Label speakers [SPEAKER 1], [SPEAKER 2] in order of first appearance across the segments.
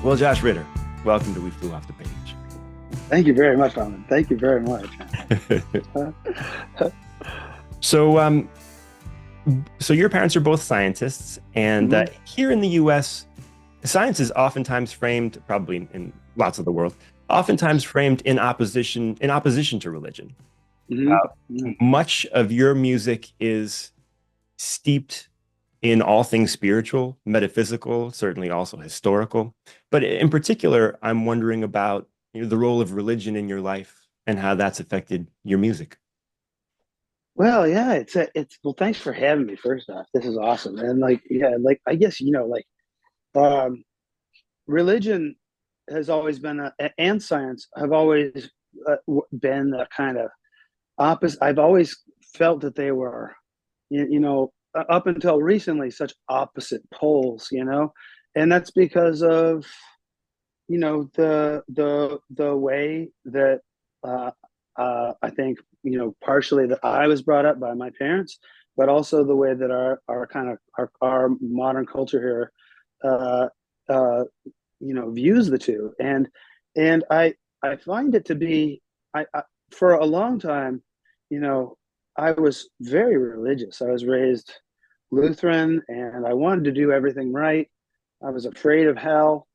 [SPEAKER 1] Well, Josh Ritter, welcome to We Flew Off the Page.
[SPEAKER 2] Thank you very much, Alan. Thank you very much.
[SPEAKER 1] So, so your parents are both scientists, and
[SPEAKER 2] Mhm.
[SPEAKER 1] here in the U.S., science is oftentimes framed, probably in lots of the world, oftentimes framed in opposition to religion.
[SPEAKER 2] Mhm.
[SPEAKER 1] Uh,
[SPEAKER 2] Mhm.
[SPEAKER 1] Much of your music is steeped in all things spiritual, metaphysical, certainly also historical. But in particular, I'm wondering about the role of religion in your life and how that's affected your music.
[SPEAKER 2] Well, yeah, it's well, thanks for having me first off. This is awesome. And yeah, I guess um religion has always been and science have always been the kind of opposite. I've always felt that they were up until recently such opposite poles, and that's because of the way that uh, I think partially that I was brought up by my parents, but also the way that our kind of our modern culture here, uh, uh, views the two, and I find it to be I for a long time, you know, I was very religious. I was raised Lutheran, and I wanted to do everything right. I was afraid of hell.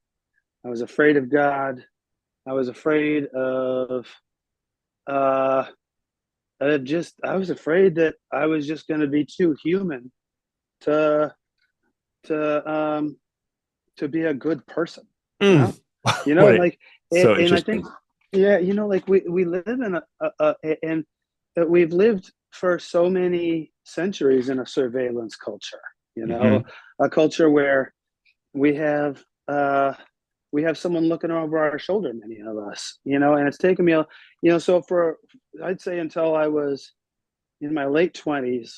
[SPEAKER 2] I was afraid of God. I was afraid of uh I was afraid that I was just going to be too human to to um to be a good person, you
[SPEAKER 1] Mm.
[SPEAKER 2] know? You know,
[SPEAKER 1] What
[SPEAKER 2] and
[SPEAKER 1] a,
[SPEAKER 2] like
[SPEAKER 1] so
[SPEAKER 2] and I think
[SPEAKER 1] interesting.
[SPEAKER 2] yeah, like we live in and we've lived for so many centuries in a surveillance culture,
[SPEAKER 1] Hmm.
[SPEAKER 2] a culture where we have uh we have someone looking over our shoulder, many of us, and it's taken me so for I'd say until I was in my late 20s,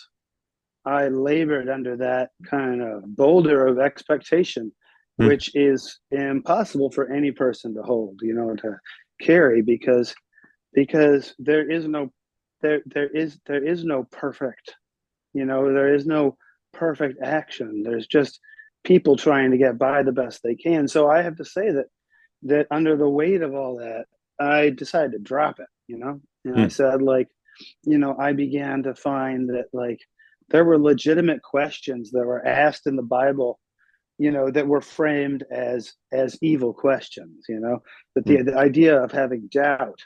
[SPEAKER 2] I labored under that kind of boulder of expectation,
[SPEAKER 1] Mm.
[SPEAKER 2] which is impossible for any person to hold, to carry, because there is no perfect, there is no perfect action. There's just people trying to get by the best they can. So I have to say that under the weight of all that, I decided to drop it, and I
[SPEAKER 1] Mm.
[SPEAKER 2] said, I began to find that, there were legitimate questions that were asked in the Bible, that were framed as evil questions, that
[SPEAKER 1] Mm.
[SPEAKER 2] the idea of having doubt,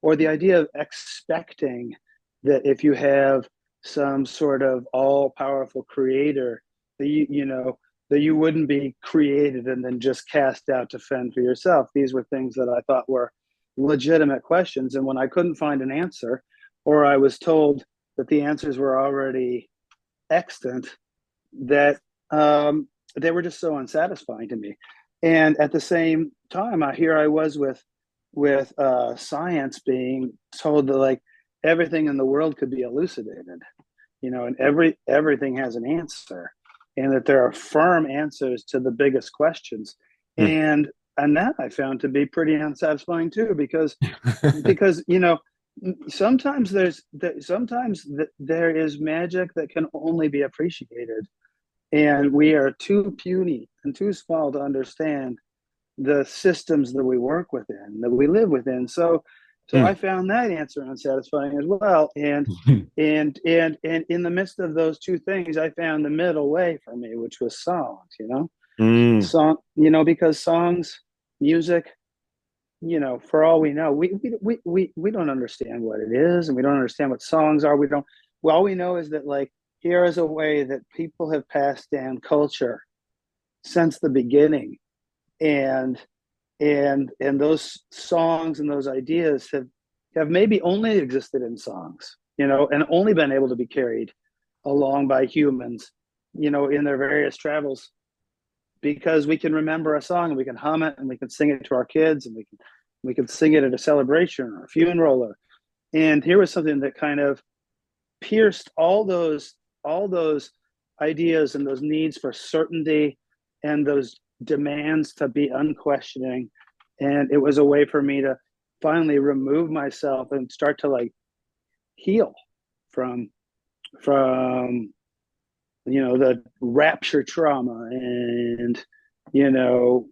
[SPEAKER 2] or the idea of expecting that if you have some sort of all powerful creator, that that you wouldn't be created and then just cast out to fend for yourself. These were things that I thought were legitimate questions. And when I couldn't find an answer, or I was told that the answers were already extant, that they were just so unsatisfying to me. And at the same time, here I was with science being told that, everything in the world could be elucidated, and everything has an answer, and that there are firm answers to the biggest questions,
[SPEAKER 1] Mm.
[SPEAKER 2] and that I found to be pretty unsatisfying too, because sometimes there is magic that can only be appreciated, and we are too puny and too small to understand the systems that we work within, that we live within. So I
[SPEAKER 1] Mm.
[SPEAKER 2] found that answer unsatisfying as well. And in the midst of those two things, I found the middle way for me, which was songs.
[SPEAKER 1] Mm.
[SPEAKER 2] Because songs, music, for all we know, we don't understand what it is, and we don't understand what songs are. We don't. Well, all we know is that, here is a way that people have passed down culture since the beginning, and and those songs and those ideas have maybe only existed in songs, and only been able to be carried along by humans, in their various travels, because we can remember a song and we can hum it and we can sing it to our kids, and we can sing it at a celebration or a funeral. And here was something that kind of pierced all those ideas and those needs for certainty and those demands to be unquestioning. And it was a way for me to finally remove myself and start to, heal from from the rapture trauma, and you know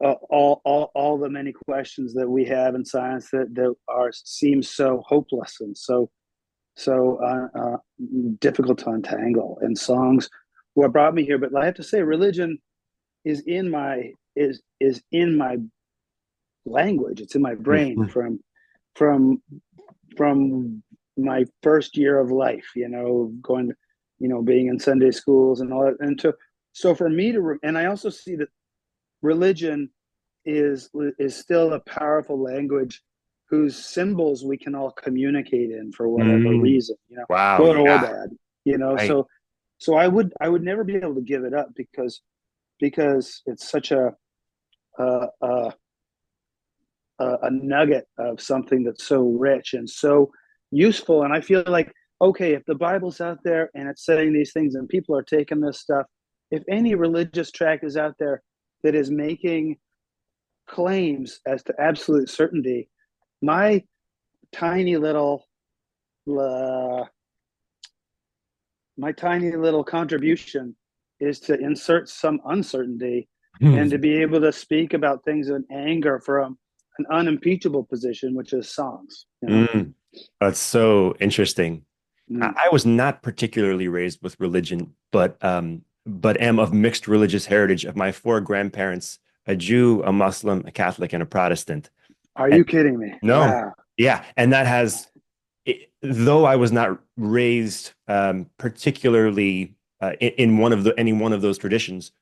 [SPEAKER 2] all the many questions that we have in science that are seem so hopeless and so difficult to untangle. And songs, what brought me here. But I have to say, religion is in my language. It's in my brain
[SPEAKER 1] Mhm.
[SPEAKER 2] from from my first year of life. Going, being in Sunday schools and all that, and to so for me to, and I also see that religion is still a powerful language whose symbols we can all communicate in for whatever
[SPEAKER 1] Mm.
[SPEAKER 2] reason,
[SPEAKER 1] Wow.
[SPEAKER 2] good or
[SPEAKER 1] Yeah.
[SPEAKER 2] bad.
[SPEAKER 1] Right.
[SPEAKER 2] So I would never be able to give it up because it's such a a nugget of something that's so rich and so useful. And I feel like, okay, if the Bible's out there and it's saying these things and people are taking this stuff, if any religious tract is out there that is making claims as to absolute certainty, my tiny little uh, my tiny little contribution is to insert some uncertainty and to be able to speak about things in anger from an unimpeachable position, which is songs.
[SPEAKER 1] Mm. That's so interesting. I
[SPEAKER 2] Mm.
[SPEAKER 1] I was not particularly raised with religion, but am of mixed religious heritage of my four grandparents, a Jew, a Muslim, a Catholic, and a Protestant.
[SPEAKER 2] Are
[SPEAKER 1] And
[SPEAKER 2] you kidding me?
[SPEAKER 1] no,
[SPEAKER 2] Wow.
[SPEAKER 1] yeah, and that though I was not raised particularly in any one of those traditions,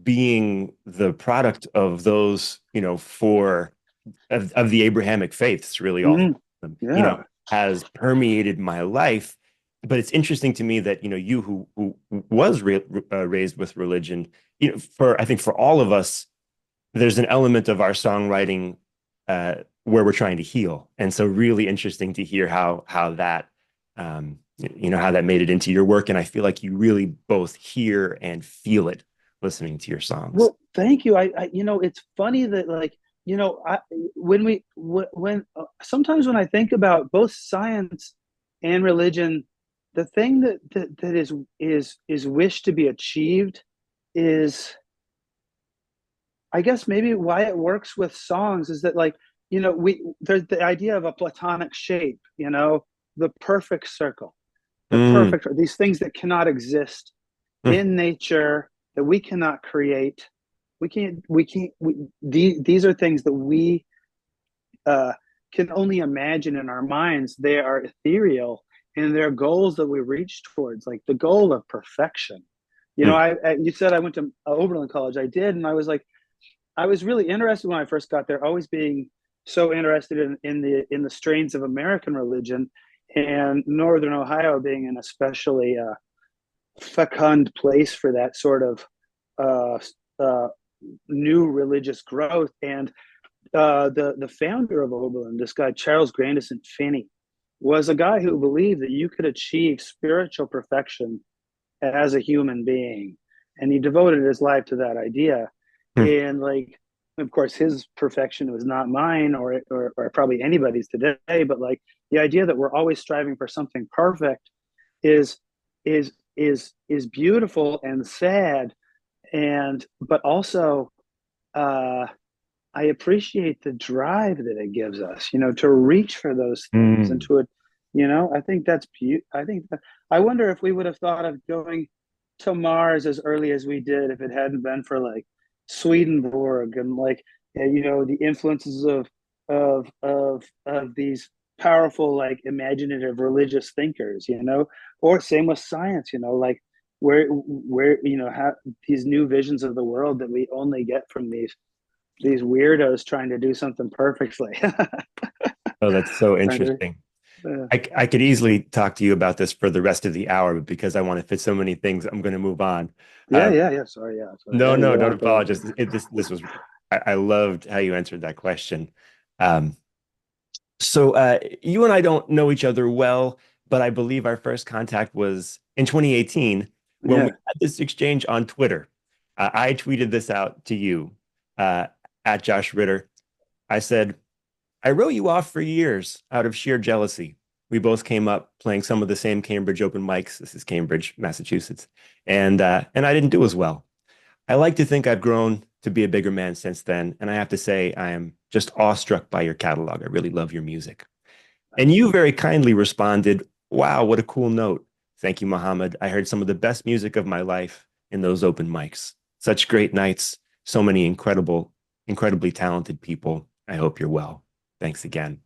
[SPEAKER 1] being the product of those, four of the Abrahamic faiths, really all
[SPEAKER 2] Mm.
[SPEAKER 1] of them,
[SPEAKER 2] Yeah.
[SPEAKER 1] has permeated my life. But it's interesting to me that, you who was raised with religion, for I think for all of us, there's an element of our songwriting where we're trying to heal. And so really interesting to hear how that how that made it into your work. And I feel like you really both hear and feel it listening to your songs.
[SPEAKER 2] Well, thank you. It's funny that like, I when we when sometimes when I think about both science and religion, the thing that is wished to be achieved is, I guess maybe why it works with songs is that like, there's the idea of a platonic shape, the perfect circle,
[SPEAKER 1] Mm,
[SPEAKER 2] these things that cannot exist
[SPEAKER 1] mm,
[SPEAKER 2] in nature, that we cannot create. These are things that we uh, can only imagine in our minds. They are ethereal, and they're goals that we reach towards, like the goal of perfection.
[SPEAKER 1] mm,
[SPEAKER 2] You said I went to Oberlin College. I did, and I was like, I was really interested when I first got there, always being so interested in the strains of American religion, and Northern Ohio being an especially fecund place for that sort of uh, uh, new religious growth. And the founder of Oberlin, this guy Charles Grandison Finney, was a guy who believed that you could achieve spiritual perfection as a human being, and he devoted his life to that idea.
[SPEAKER 1] mm,
[SPEAKER 2] And like, of course, his perfection was not mine or probably anybody's today, but like the idea that we're always striving for something perfect is is beautiful and sad, and but also uh I appreciate the drive that it gives us, to reach for those things and
[SPEAKER 1] mm.
[SPEAKER 2] I think I think I wonder if we would have thought of going to Mars as early as we did if it hadn't been for like Swedenborg and like, the influences of these powerful, like, imaginative religious thinkers, or same with science, like where how these new visions of the world that we only get from these weirdos trying to do something perfectly.
[SPEAKER 1] Oh, that's so
[SPEAKER 2] Trying to,
[SPEAKER 1] interesting.
[SPEAKER 2] uh,
[SPEAKER 1] I could easily talk to you about this for the rest of the hour, but because I want to fit so many things, I'm going to move on.
[SPEAKER 2] yeah,
[SPEAKER 1] Uh,
[SPEAKER 2] yeah, yeah. Sorry, yeah, sorry. I
[SPEAKER 1] no,
[SPEAKER 2] had to
[SPEAKER 1] no,
[SPEAKER 2] get
[SPEAKER 1] don't
[SPEAKER 2] out there.
[SPEAKER 1] apologize. This was, I loved how you answered that question. Um, so you and I don't know each other well, but I believe our first contact was in 2018 when we
[SPEAKER 2] Yeah.
[SPEAKER 1] had this exchange on Twitter. I tweeted this out to you uh, at Josh Ritter. I said, I wrote you off for years out of sheer jealousy. We both came up playing some of the same Cambridge open mics. This is Cambridge, Massachusetts, and I didn't do as well. I like to think I've grown to be a bigger man since then. And I have to say, I am just awestruck by your catalog. I really love your music. And you very kindly responded, wow, what a cool note. Thank you, Muhammad. I heard some of the best music of my life in those open mics. Such great nights, so many incredibly talented people. I hope you're well. Thanks again.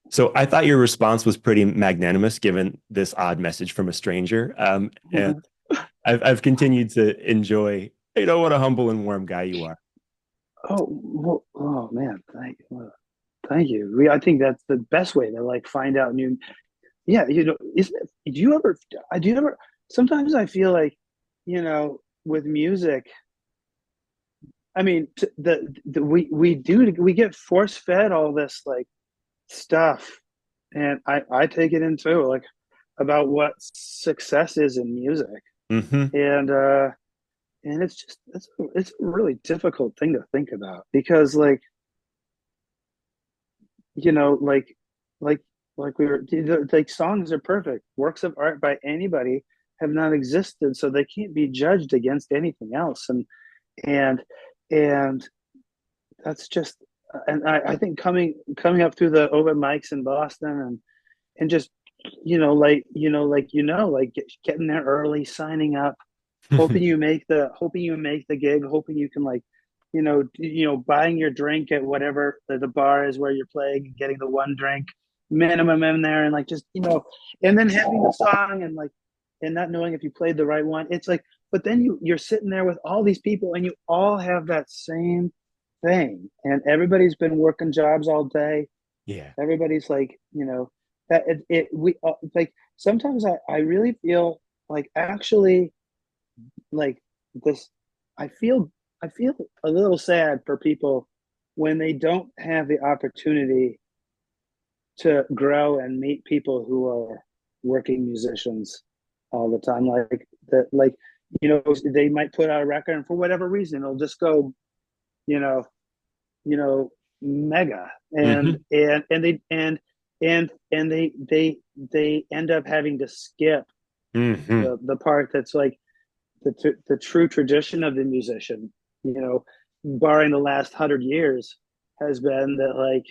[SPEAKER 1] So I thought your response was pretty magnanimous given this odd message from a stranger. And I've continued to enjoy, what a humble and warm guy you are.
[SPEAKER 2] Oh, well, oh man, thank you. I think that's the best way to like find out new. Yeah, isn't it, do you ever? Sometimes I feel like, with music. I mean, we get force fed all this like stuff, and I take it in too, like about what success is in music,
[SPEAKER 1] Mm-hmm.
[SPEAKER 2] and uh, and it's a really difficult thing to think about because you know like like like we were like songs are perfect works of art by anybody have not existed so they can't be judged against anything else and and that's just and I think coming up through the open mics in Boston and just getting there early signing up hoping you make the gig, hoping you can buying your drink at whatever the bar is where you're playing and getting the one drink minimum in there and like just and then having the song and not knowing if you played the right one. It's like, but then you're sitting there with all these people and you all have that same thing, and everybody's been working jobs all day.
[SPEAKER 1] Yeah.
[SPEAKER 2] Everybody's like, that it we like sometimes I really feel like actually like this I feel a little sad for people when they don't have the opportunity to grow and meet people who are working musicians all the time, like that, they might put out a record and for whatever reason it'll just go you know you know mega
[SPEAKER 1] Mm-hmm.
[SPEAKER 2] and they end up having to skip
[SPEAKER 1] Mm-hmm.
[SPEAKER 2] the part that's like the true tradition of the musician, barring the last 100 years, has been that like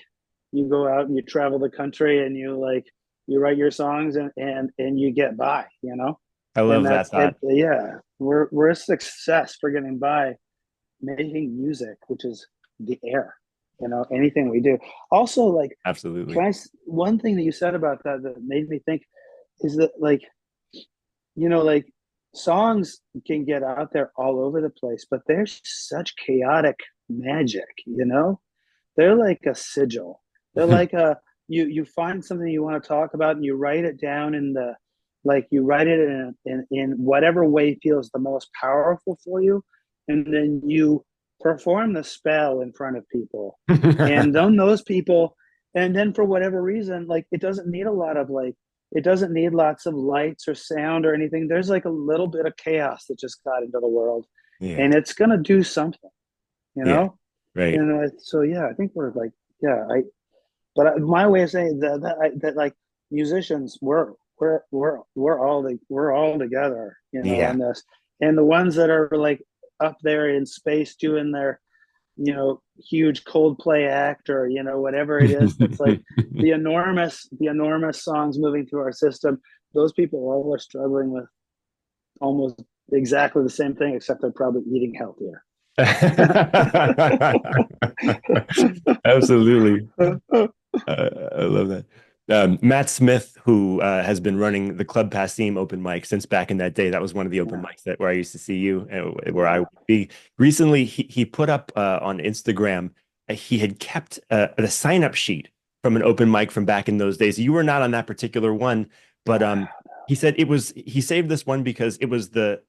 [SPEAKER 2] you go out and you travel the country and you write your songs and you get by,
[SPEAKER 1] I
[SPEAKER 2] and
[SPEAKER 1] love that
[SPEAKER 2] that's it.
[SPEAKER 1] thought.
[SPEAKER 2] Yeah, we're a success for getting by making music, which is the air. Anything we do. Also, like,
[SPEAKER 1] Absolutely.
[SPEAKER 2] one thing that you said about that made me think is that like songs can get out there all over the place, but there's such chaotic magic, they're like a sigil. They're like a you find something you want to talk about and you write it down you write it in whatever way feels the most powerful for you, and then you perform the spell in front of people. And then those people, and then for whatever reason, like it doesn't need lots of lights or sound or anything. There's like a little bit of chaos that just got into the world,
[SPEAKER 1] Yeah.
[SPEAKER 2] and it's gonna do something, you
[SPEAKER 1] Yeah.
[SPEAKER 2] know.
[SPEAKER 1] Right.
[SPEAKER 2] So yeah, I think we're like, yeah, but my way of saying that like musicians, we're all together,
[SPEAKER 1] Yeah.
[SPEAKER 2] on this, and the ones that are like up there in space doing their huge Coldplay act or whatever it is that's like the enormous songs moving through our system. Those people all are struggling with almost exactly the same thing, except they're probably eating healthier.
[SPEAKER 1] Absolutely. I love that. Matt Smith, who has been running the Club Passim open mic since back in that day, that was one of the open
[SPEAKER 2] Yeah,
[SPEAKER 1] mics where I used to see you and where I
[SPEAKER 2] yeah,
[SPEAKER 1] would be. Recently, he put up on Instagram, he had kept the sign up sheet from an open mic from back in those days. You were not on that particular one, but he said he saved this one because it was the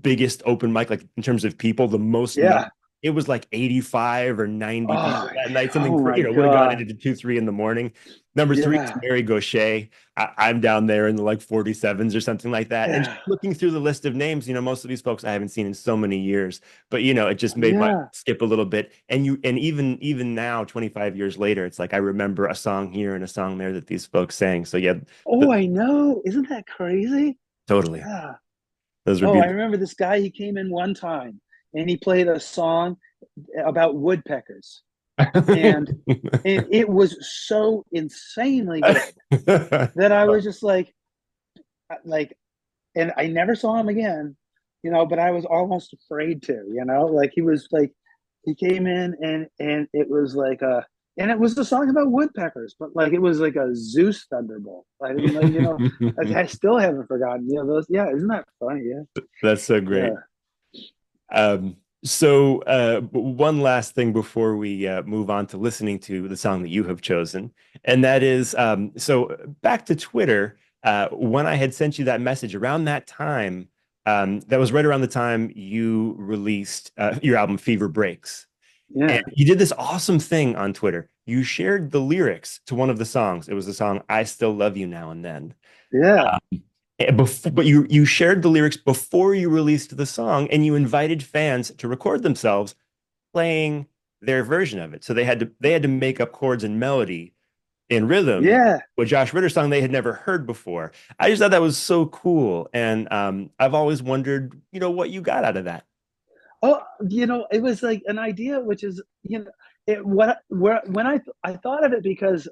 [SPEAKER 1] biggest open mic, like in terms of people, the most
[SPEAKER 2] yeah.
[SPEAKER 1] it was like 85 or 90 people
[SPEAKER 2] Oh,
[SPEAKER 1] that night, something,
[SPEAKER 2] oh my
[SPEAKER 1] would have gone
[SPEAKER 2] God.
[SPEAKER 1] into 2, 3 in the morning. Number three is
[SPEAKER 2] Yeah,
[SPEAKER 1] Mary Gaucher. I'm down there in the like 47s or something like that. And just
[SPEAKER 2] yeah,
[SPEAKER 1] looking through the list of names, most of these folks I haven't seen in so many years, but it just made my
[SPEAKER 2] yeah.
[SPEAKER 1] skip a little bit. And even now, 25 years later, it's like I remember a song here and a song there that these folks sang. So yeah,
[SPEAKER 2] Oh,
[SPEAKER 1] the,
[SPEAKER 2] I know. Isn't that crazy?
[SPEAKER 1] totally.
[SPEAKER 2] Yeah.
[SPEAKER 1] Those were
[SPEAKER 2] Oh, I
[SPEAKER 1] beautiful.
[SPEAKER 2] remember this guy. He came in one time and he played a song about woodpeckers, and it was so insanely good that I was just like, and I never saw him again, but I was almost afraid to, like he was like, he came in and it was like and it was a song about woodpeckers, but like it was like a Zeus thunderbolt. I didn't know, like I still haven't forgotten, those. Yeah, isn't that funny? Yeah,
[SPEAKER 1] That's so
[SPEAKER 2] yeah,
[SPEAKER 1] great. One last thing before we move on to listening to the song that you have chosen, and that is so back to Twitter. When I had sent you that message around that time, that was right around the time you released your album Fever Breaks. And
[SPEAKER 2] yeah,
[SPEAKER 1] you did this awesome thing on Twitter. You shared the lyrics to one of the songs. It was the song I Still Love You Now and Then.
[SPEAKER 2] yeah,
[SPEAKER 1] But you shared the lyrics before you released the song, and you invited fans to record themselves playing their version of it. So they had to make up chords and melody in rhythm
[SPEAKER 2] yeah.
[SPEAKER 1] with Josh Ritter's song they had never heard before. I just thought that was so cool, and I've always wondered, what you got out of that.
[SPEAKER 2] Oh, it was like an idea, which is, it what where when I thought of it because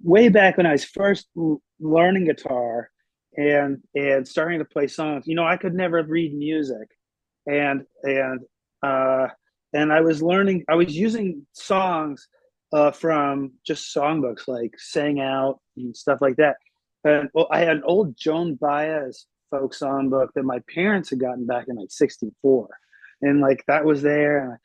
[SPEAKER 2] way back when I was first learning guitar and starting to play songs, I could never read music, and uh, and I was using songs from just songbooks like "Sang Out" and stuff like that. And well, I had an old Joan Baez folk songbook that my parents had gotten back in like '64, and like that was there,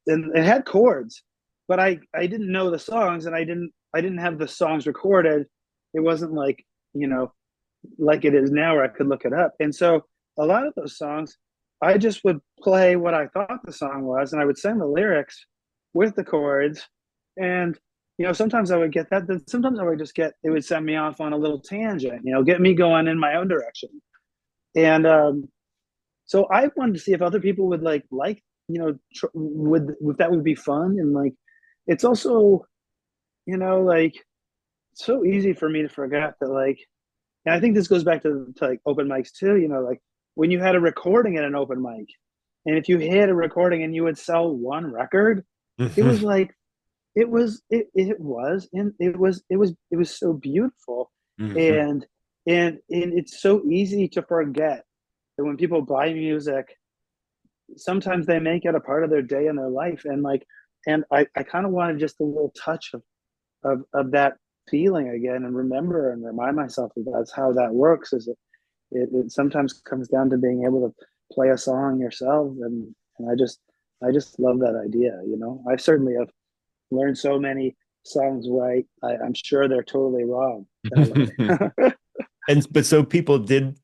[SPEAKER 2] and it had chords, but I didn't know the songs, and I didn't have the songs recorded. It wasn't like, like it is now where I could look it up. And so a lot of those songs, I just would play what I thought the song was, and I would send the lyrics with the chords. And sometimes I would get that. Then sometimes I would just get it would send me off on a little tangent, get me going in my own direction. And so I wanted to see if other people would like would if that would be fun, and like it's also like so easy for me to forget that, like, and I think this goes back to like open mics too, like when you had a recording at an open mic, and if you had a recording and you would sell one record, it was
[SPEAKER 1] Mhm.
[SPEAKER 2] like it was so beautiful.
[SPEAKER 1] Mhm.
[SPEAKER 2] And and and it's so easy to forget that when people buy music, sometimes they make it a part of their day and their life, and like, and I kind of wanted just a little touch of that feeling again, and remember and remind myself that that's how that works. Is it sometimes comes down to being able to play a song yourself, and I just love that idea. I certainly have learned so many songs where I'm sure they're totally wrong in a way.
[SPEAKER 1] And but so people did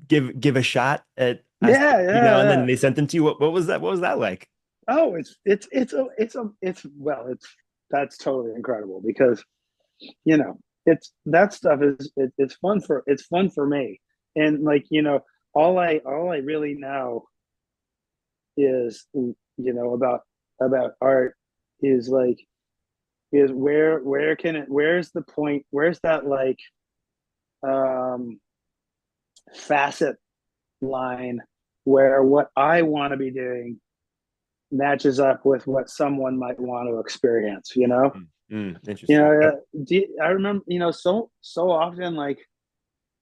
[SPEAKER 1] give a shot at I Still
[SPEAKER 2] Yeah,
[SPEAKER 1] Love You Now
[SPEAKER 2] yeah,
[SPEAKER 1] and
[SPEAKER 2] yeah.
[SPEAKER 1] Then they sent them to you. What was that? What was that like?
[SPEAKER 2] Oh, it's that's totally incredible because it's that stuff it's fun for me. And like, all I really know is, about art, is like, is where can it where's the point, where's that, like, um facet line where what I want to be doing matches up with what someone might want to experience, you
[SPEAKER 1] Interesting.
[SPEAKER 2] know I remember, so often, like,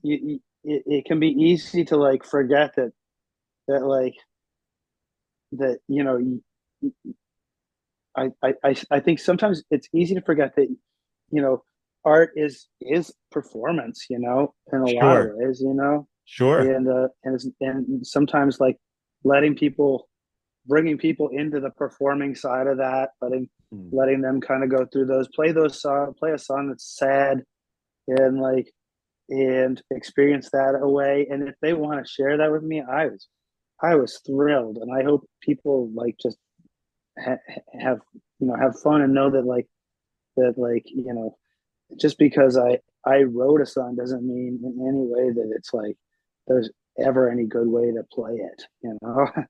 [SPEAKER 2] it can be easy to like forget that like that I think sometimes it's easy to forget that art is performance, in a lot of
[SPEAKER 1] Sure.
[SPEAKER 2] ways,
[SPEAKER 1] Sure.
[SPEAKER 2] and sometimes, like, letting people bringing people into the performing side of that,
[SPEAKER 1] Mm.
[SPEAKER 2] letting them kind of go through play a song that's sad, and like, and experience that away. And if they want to share that with me, I was thrilled, and I hope people like just have have fun, and know that, like, just because I wrote a song doesn't mean in any way that it's like there's ever any good way to play it. Yeah.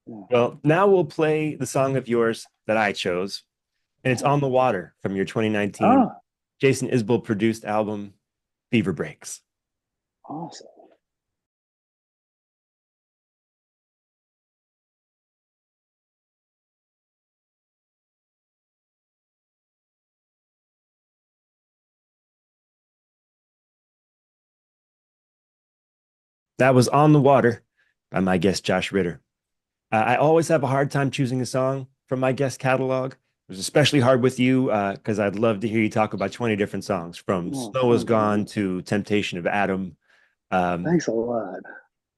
[SPEAKER 1] Well, now we'll play the song of yours that I chose, and it's On the Water from your 2019
[SPEAKER 2] Oh,
[SPEAKER 1] Jason Isbell produced album Fever Breaks.
[SPEAKER 2] awesome.
[SPEAKER 1] That was On the Water by my guest, Josh Ritter. I always have a hard time choosing a song from my guest catalog. It was especially hard with you because I'd love to hear you talk about 20 different songs from
[SPEAKER 2] Oh,
[SPEAKER 1] Snow Is
[SPEAKER 2] thanks,
[SPEAKER 1] Gone
[SPEAKER 2] man.
[SPEAKER 1] to Temptation of Adam. Um,
[SPEAKER 2] Thanks a lot.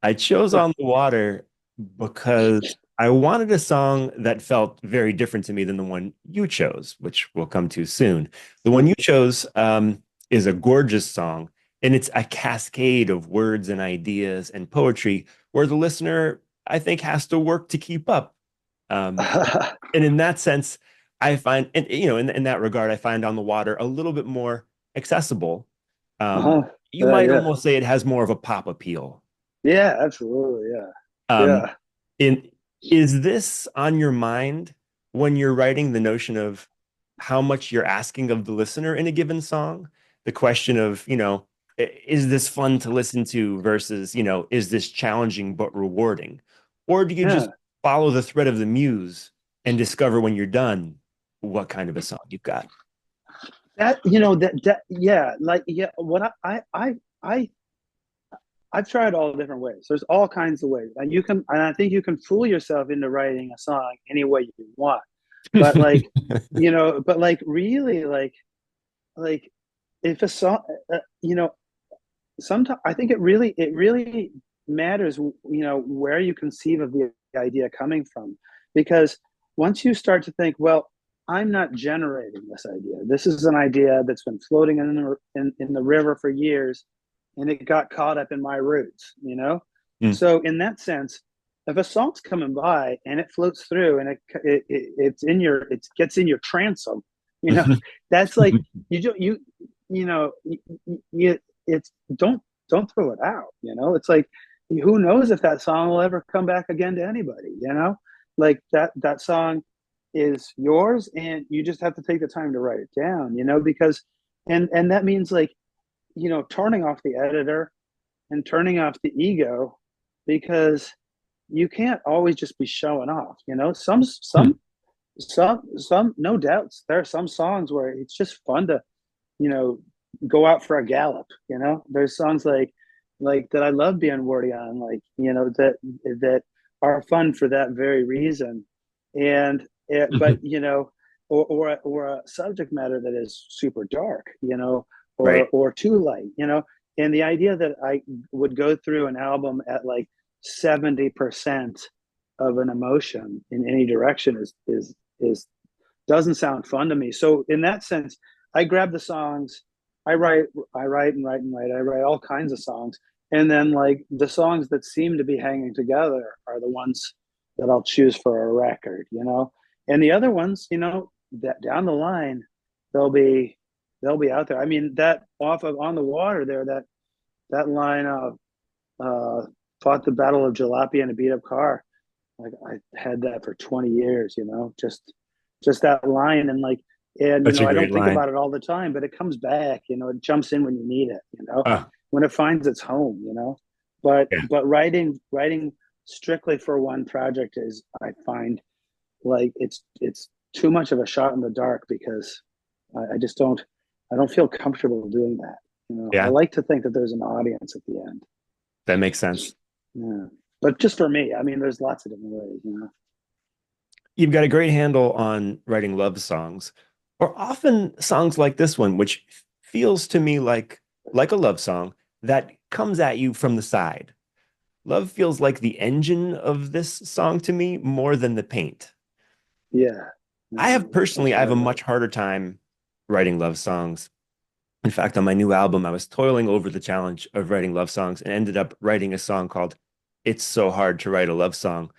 [SPEAKER 1] I chose On the Water because I wanted a song that felt very different to me than the one you chose, which we'll come to soon. The one you chose is a gorgeous song, and it's a cascade of words and ideas and poetry where the listener, I think, has to work to keep up. Um, and in that sense, I find, and in that regard, I find On the Water a little bit more accessible. Um,
[SPEAKER 2] Uh-huh.
[SPEAKER 1] you might
[SPEAKER 2] Yeah.
[SPEAKER 1] almost say it has more of a pop appeal.
[SPEAKER 2] Yeah, absolutely. Yeah.
[SPEAKER 1] Um,
[SPEAKER 2] Yeah.
[SPEAKER 1] in is this on your mind when you're writing the notion of how much you're asking of the listener in a given song? The question of, is this fun to listen to versus, is this challenging but rewarding? Or do you just
[SPEAKER 2] Yeah.
[SPEAKER 1] follow the thread of the muse and discover when you're done what kind of a song you've got?
[SPEAKER 2] That yeah, like yeah, what I I've tried all different ways. There's all kinds of ways. And I think you can fool yourself into writing a song any way you want. But like, but like really like if a song sometimes I think it really matters, where you conceive of the idea coming from, because once you start to think, well, I'm not generating this idea. This is an idea that's been floating in the river for years, and it got caught up in my roots.
[SPEAKER 1] Mm.
[SPEAKER 2] So in that sense, if a song's coming by and it floats through and it gets in your transom, you know, that's like you do you know you it's don't throw it out. It's like, who knows if that song will ever come back again to anybody. Like that song is yours, and you just have to take the time to write it down. Because and that means, like, turning off the editor and turning off the ego, because you can't always just be showing off. Some no doubts, there are some songs where it's just fun to you know, go out for a gallop. There's songs like that I love being wordy on, like, that are fun for that very reason. And but or a subject matter that is super dark,
[SPEAKER 1] Right.
[SPEAKER 2] or too light. And the idea that I would go through an album at like 70% of an emotion in any direction is doesn't sound fun to me. So in that sense, I grab the songs, I write and write and write. I write all kinds of songs, and then like the songs that seem to be hanging together are the ones that I'll choose for a record. And the other ones, that down the line, they'll be they'll be out there. I mean, that off of On the Water there, that line of fought the Battle of Jalapeno in a beat up car. Like, I had that for 20 years, just that line. And like, and
[SPEAKER 1] Such a
[SPEAKER 2] I
[SPEAKER 1] great
[SPEAKER 2] don't think
[SPEAKER 1] line.
[SPEAKER 2] about it all the time, but it comes back. It jumps in when you need it.
[SPEAKER 1] Uh,
[SPEAKER 2] When it finds its home. But
[SPEAKER 1] yeah.
[SPEAKER 2] writing strictly for one project is, I find, like, it's too much of a shot in the dark, because I just don't feel comfortable doing that. I
[SPEAKER 1] Yeah.
[SPEAKER 2] like to think that there's an audience at the end.
[SPEAKER 1] That makes sense.
[SPEAKER 2] Yeah. But just for me, I mean, there's lots of different ways.
[SPEAKER 1] You've got a great handle on writing love songs, or often songs like this one, which feels to me like a love song that comes at you from the side. Love feels like the engine of this song to me more than the paint.
[SPEAKER 2] Yeah.
[SPEAKER 1] I
[SPEAKER 2] Yeah,
[SPEAKER 1] have personally,
[SPEAKER 2] that's
[SPEAKER 1] I have a
[SPEAKER 2] right.
[SPEAKER 1] much harder time writing love songs. In fact, on my new album, I was toiling over the challenge of writing love songs and ended up writing a song called It's So Hard to Write a Love Song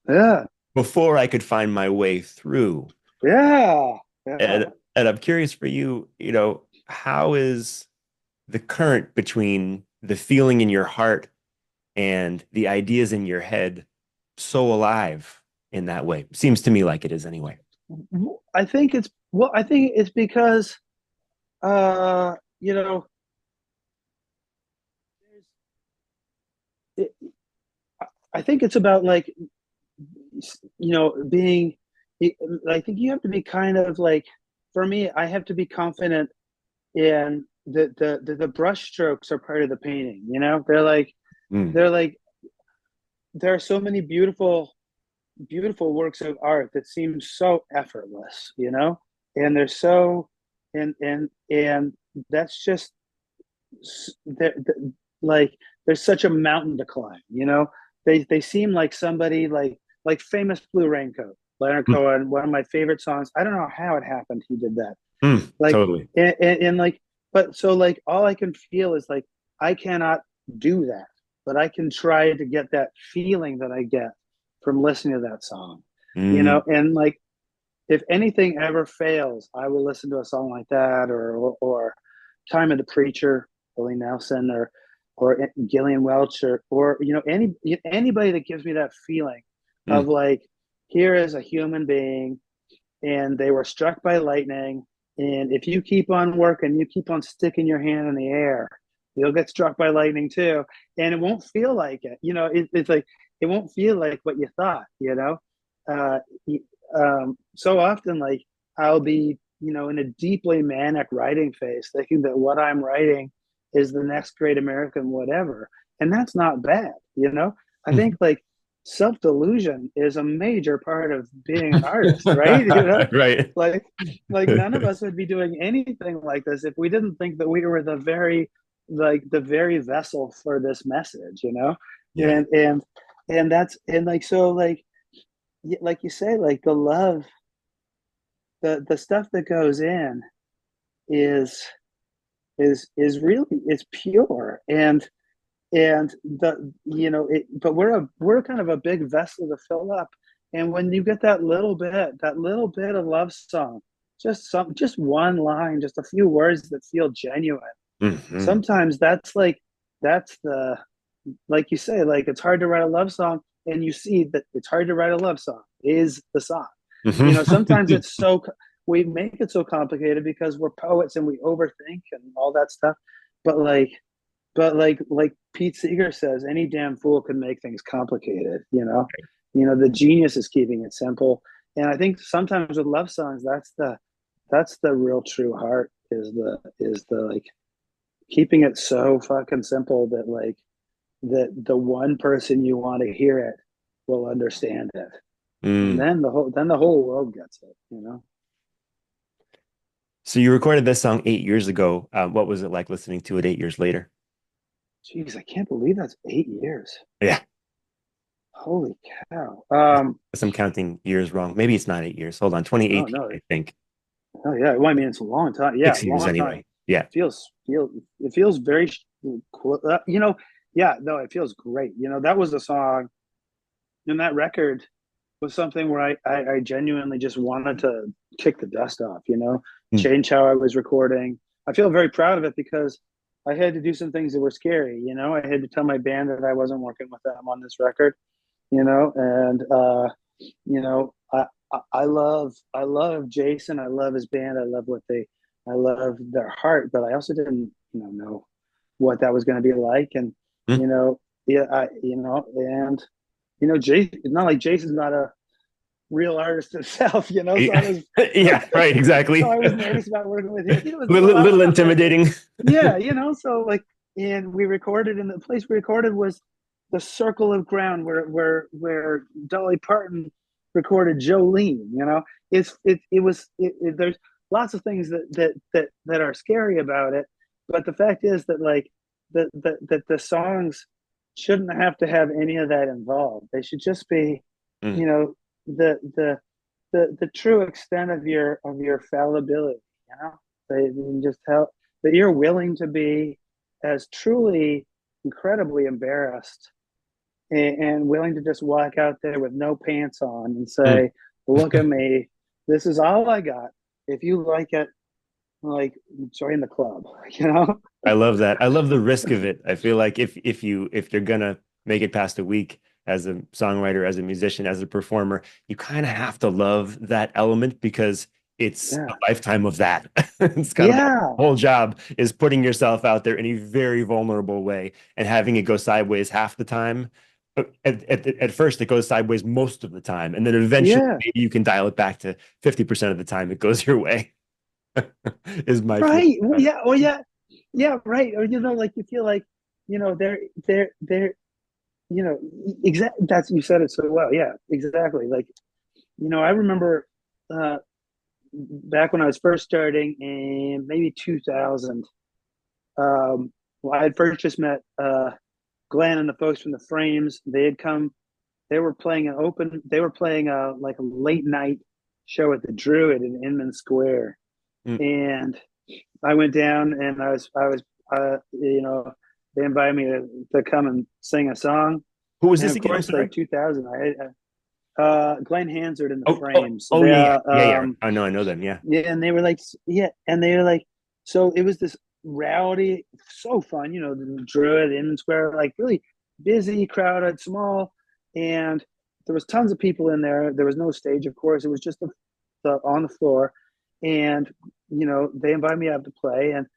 [SPEAKER 2] Yeah.
[SPEAKER 1] before I could find my way through.
[SPEAKER 2] Yeah. Yeah.
[SPEAKER 1] And I'm curious for you, how is the current between the feeling in your heart and the ideas in your head so alive in that way? Seems to me like it is anyway.
[SPEAKER 2] I think it's because uh you know it, I think it's about, like, being, I think you have to be kind of like, for me, I have to be confident in the brush strokes are part of the painting. They're like,
[SPEAKER 1] Mm.
[SPEAKER 2] they're like there are so many beautiful works of art that seem so effortless, and they're so and that's just like there's such a mountain to climb. They seem like somebody like famous Blue Raincoat, Leonard
[SPEAKER 1] Mm.
[SPEAKER 2] Cohen, one of my favorite songs. I don't know how it happened. He did that.
[SPEAKER 1] Mm.
[SPEAKER 2] Like
[SPEAKER 1] Totally.
[SPEAKER 2] and like, but so like all I can feel is like I cannot do that, but I can try to get that feeling that I get from listening to that song.
[SPEAKER 1] Mm.
[SPEAKER 2] And like if anything ever fails, I will listen to a song like that, or Time of the Preacher, Willie Nelson, or Gillian Welch, or anybody that gives me that feeling of
[SPEAKER 1] Mm.
[SPEAKER 2] like, here is a human being, and they were struck by lightning, and if you keep on working, you keep on sticking your hand in the air, you'll get struck by lightning too, and it won't feel like it. It's like it won't feel like what you thought. Uh, so often, like I'll be, in a deeply manic writing phase, thinking that what I'm writing is the next great American whatever, and that's not bad. I think
[SPEAKER 1] Mm.
[SPEAKER 2] like self delusion is a major part of being an artist, right?
[SPEAKER 1] Right.
[SPEAKER 2] Like like none of us would be doing anything like this if we didn't think that we were the very vessel for this message,
[SPEAKER 1] Yeah.
[SPEAKER 2] and that's and like so like you say, like the love, the stuff that goes in is is really, it's pure, and but we're kind of a big vessel to fill up, and when you get that little bit of love song, just one line, just a few words that feel genuine,
[SPEAKER 1] Hmm.
[SPEAKER 2] sometimes that's the like you say, like it's hard to write a love song, and you see that it's hard to write a love song is the song. Sometimes
[SPEAKER 1] Hmm.
[SPEAKER 2] we make it so complicated because we're poets and we overthink and all that stuff. But like Pete Seeger says, any damn fool can make things complicated. The genius is keeping it simple. And I think sometimes with love songs, that's the real true heart, is the like keeping it so fucking simple that like that the one person you want to hear it will understand it, and
[SPEAKER 1] Mm.
[SPEAKER 2] then the whole world gets it.
[SPEAKER 1] So you recorded this song 8 years ago. What was it like listening to it 8 years later?
[SPEAKER 2] Jeez, I can't believe that's 8 years.
[SPEAKER 1] Yeah.
[SPEAKER 2] Holy cow.
[SPEAKER 1] Guess I'm counting years wrong. Maybe it's not 8 years. Hold on,
[SPEAKER 2] No,
[SPEAKER 1] 2018,
[SPEAKER 2] no.
[SPEAKER 1] I think.
[SPEAKER 2] Oh yeah. Well, I mean, it's a long time. Yeah,
[SPEAKER 1] 6 years
[SPEAKER 2] long time.
[SPEAKER 1] anyway. Yeah.
[SPEAKER 2] It feels very cool. Yeah, no, it feels great. That was the song, and that record was something where I genuinely just wanted to kick the dust off,
[SPEAKER 1] Mm.
[SPEAKER 2] change how I was recording. I feel very proud of it because I had to do some things that were scary. I had to tell my band that I wasn't working with them on this record, and I love Jason. I love his band. I love their heart, but I also didn't, know what that was going to be like. And,
[SPEAKER 1] Mm.
[SPEAKER 2] you know, yeah, and, Jason, it's not like Jason's not a real artist himself, so I
[SPEAKER 1] Yeah.
[SPEAKER 2] was,
[SPEAKER 1] Yeah, right,
[SPEAKER 2] so
[SPEAKER 1] exactly.
[SPEAKER 2] I was nervous about working with him. It was,
[SPEAKER 1] Little
[SPEAKER 2] I'm nervous.
[SPEAKER 1] intimidating.
[SPEAKER 2] Yeah, so like, and we recorded, and the place we recorded was the circle of ground where Dolly Parton recorded Jolene. There's lots of things that are scary about it, but the fact is that like that the songs shouldn't have to have any of that involved. They should just be,
[SPEAKER 1] Mm.
[SPEAKER 2] you know, the the the true extent of your fallibility. They just help that you're willing to be as truly incredibly embarrassed, and willing to just walk out there with no pants on and
[SPEAKER 1] Mm.
[SPEAKER 2] say, look at me, this is all I got. If you like it, like, join the club. you know
[SPEAKER 1] I love that. I love the risk of it. I feel like if you're gonna make it past a week as a songwriter, as a musician, as a performer, you kind of have to love that element because it's a
[SPEAKER 2] yeah,
[SPEAKER 1] lifetime of that. It's kind of the
[SPEAKER 2] yeah,
[SPEAKER 1] whole job is putting yourself out there in a very vulnerable way and having it go sideways half the time. But at first, it goes sideways most of the time, and then eventually,
[SPEAKER 2] yeah,
[SPEAKER 1] maybe you can dial it back to 50% of the time it goes your way. Is my feeling
[SPEAKER 2] right,
[SPEAKER 1] about it.
[SPEAKER 2] yeah, well, yeah, yeah, right. Or like you feel like they're exactly, that's, you said it so well. Yeah, exactly. Like, I remember uh back when I was first starting in maybe 2000. Well, I had first just met Glenn and the folks from the Frames. They had come. They were playing an open. They were playing a like a late night show at the Druid in Inman Square,
[SPEAKER 1] Mm.
[SPEAKER 2] and I went down and I was they invited me to come and sing a song,
[SPEAKER 1] Who was
[SPEAKER 2] and
[SPEAKER 1] this
[SPEAKER 2] of
[SPEAKER 1] again? I'm
[SPEAKER 2] course,
[SPEAKER 1] sorry.
[SPEAKER 2] like 2000, Glenn Hansard and the
[SPEAKER 1] Oh, oh,
[SPEAKER 2] Frames. So
[SPEAKER 1] oh,
[SPEAKER 2] they
[SPEAKER 1] yeah, yeah, yeah, yeah. I know them. Yeah.
[SPEAKER 2] yeah, and they were like, yeah, and they were like, so it was this rowdy, so fun, the Druid, Inman Square, like really busy, crowded, small, and there was tons of people in there. There was no stage, of course. It was just the on the floor, and they invited me out to play, and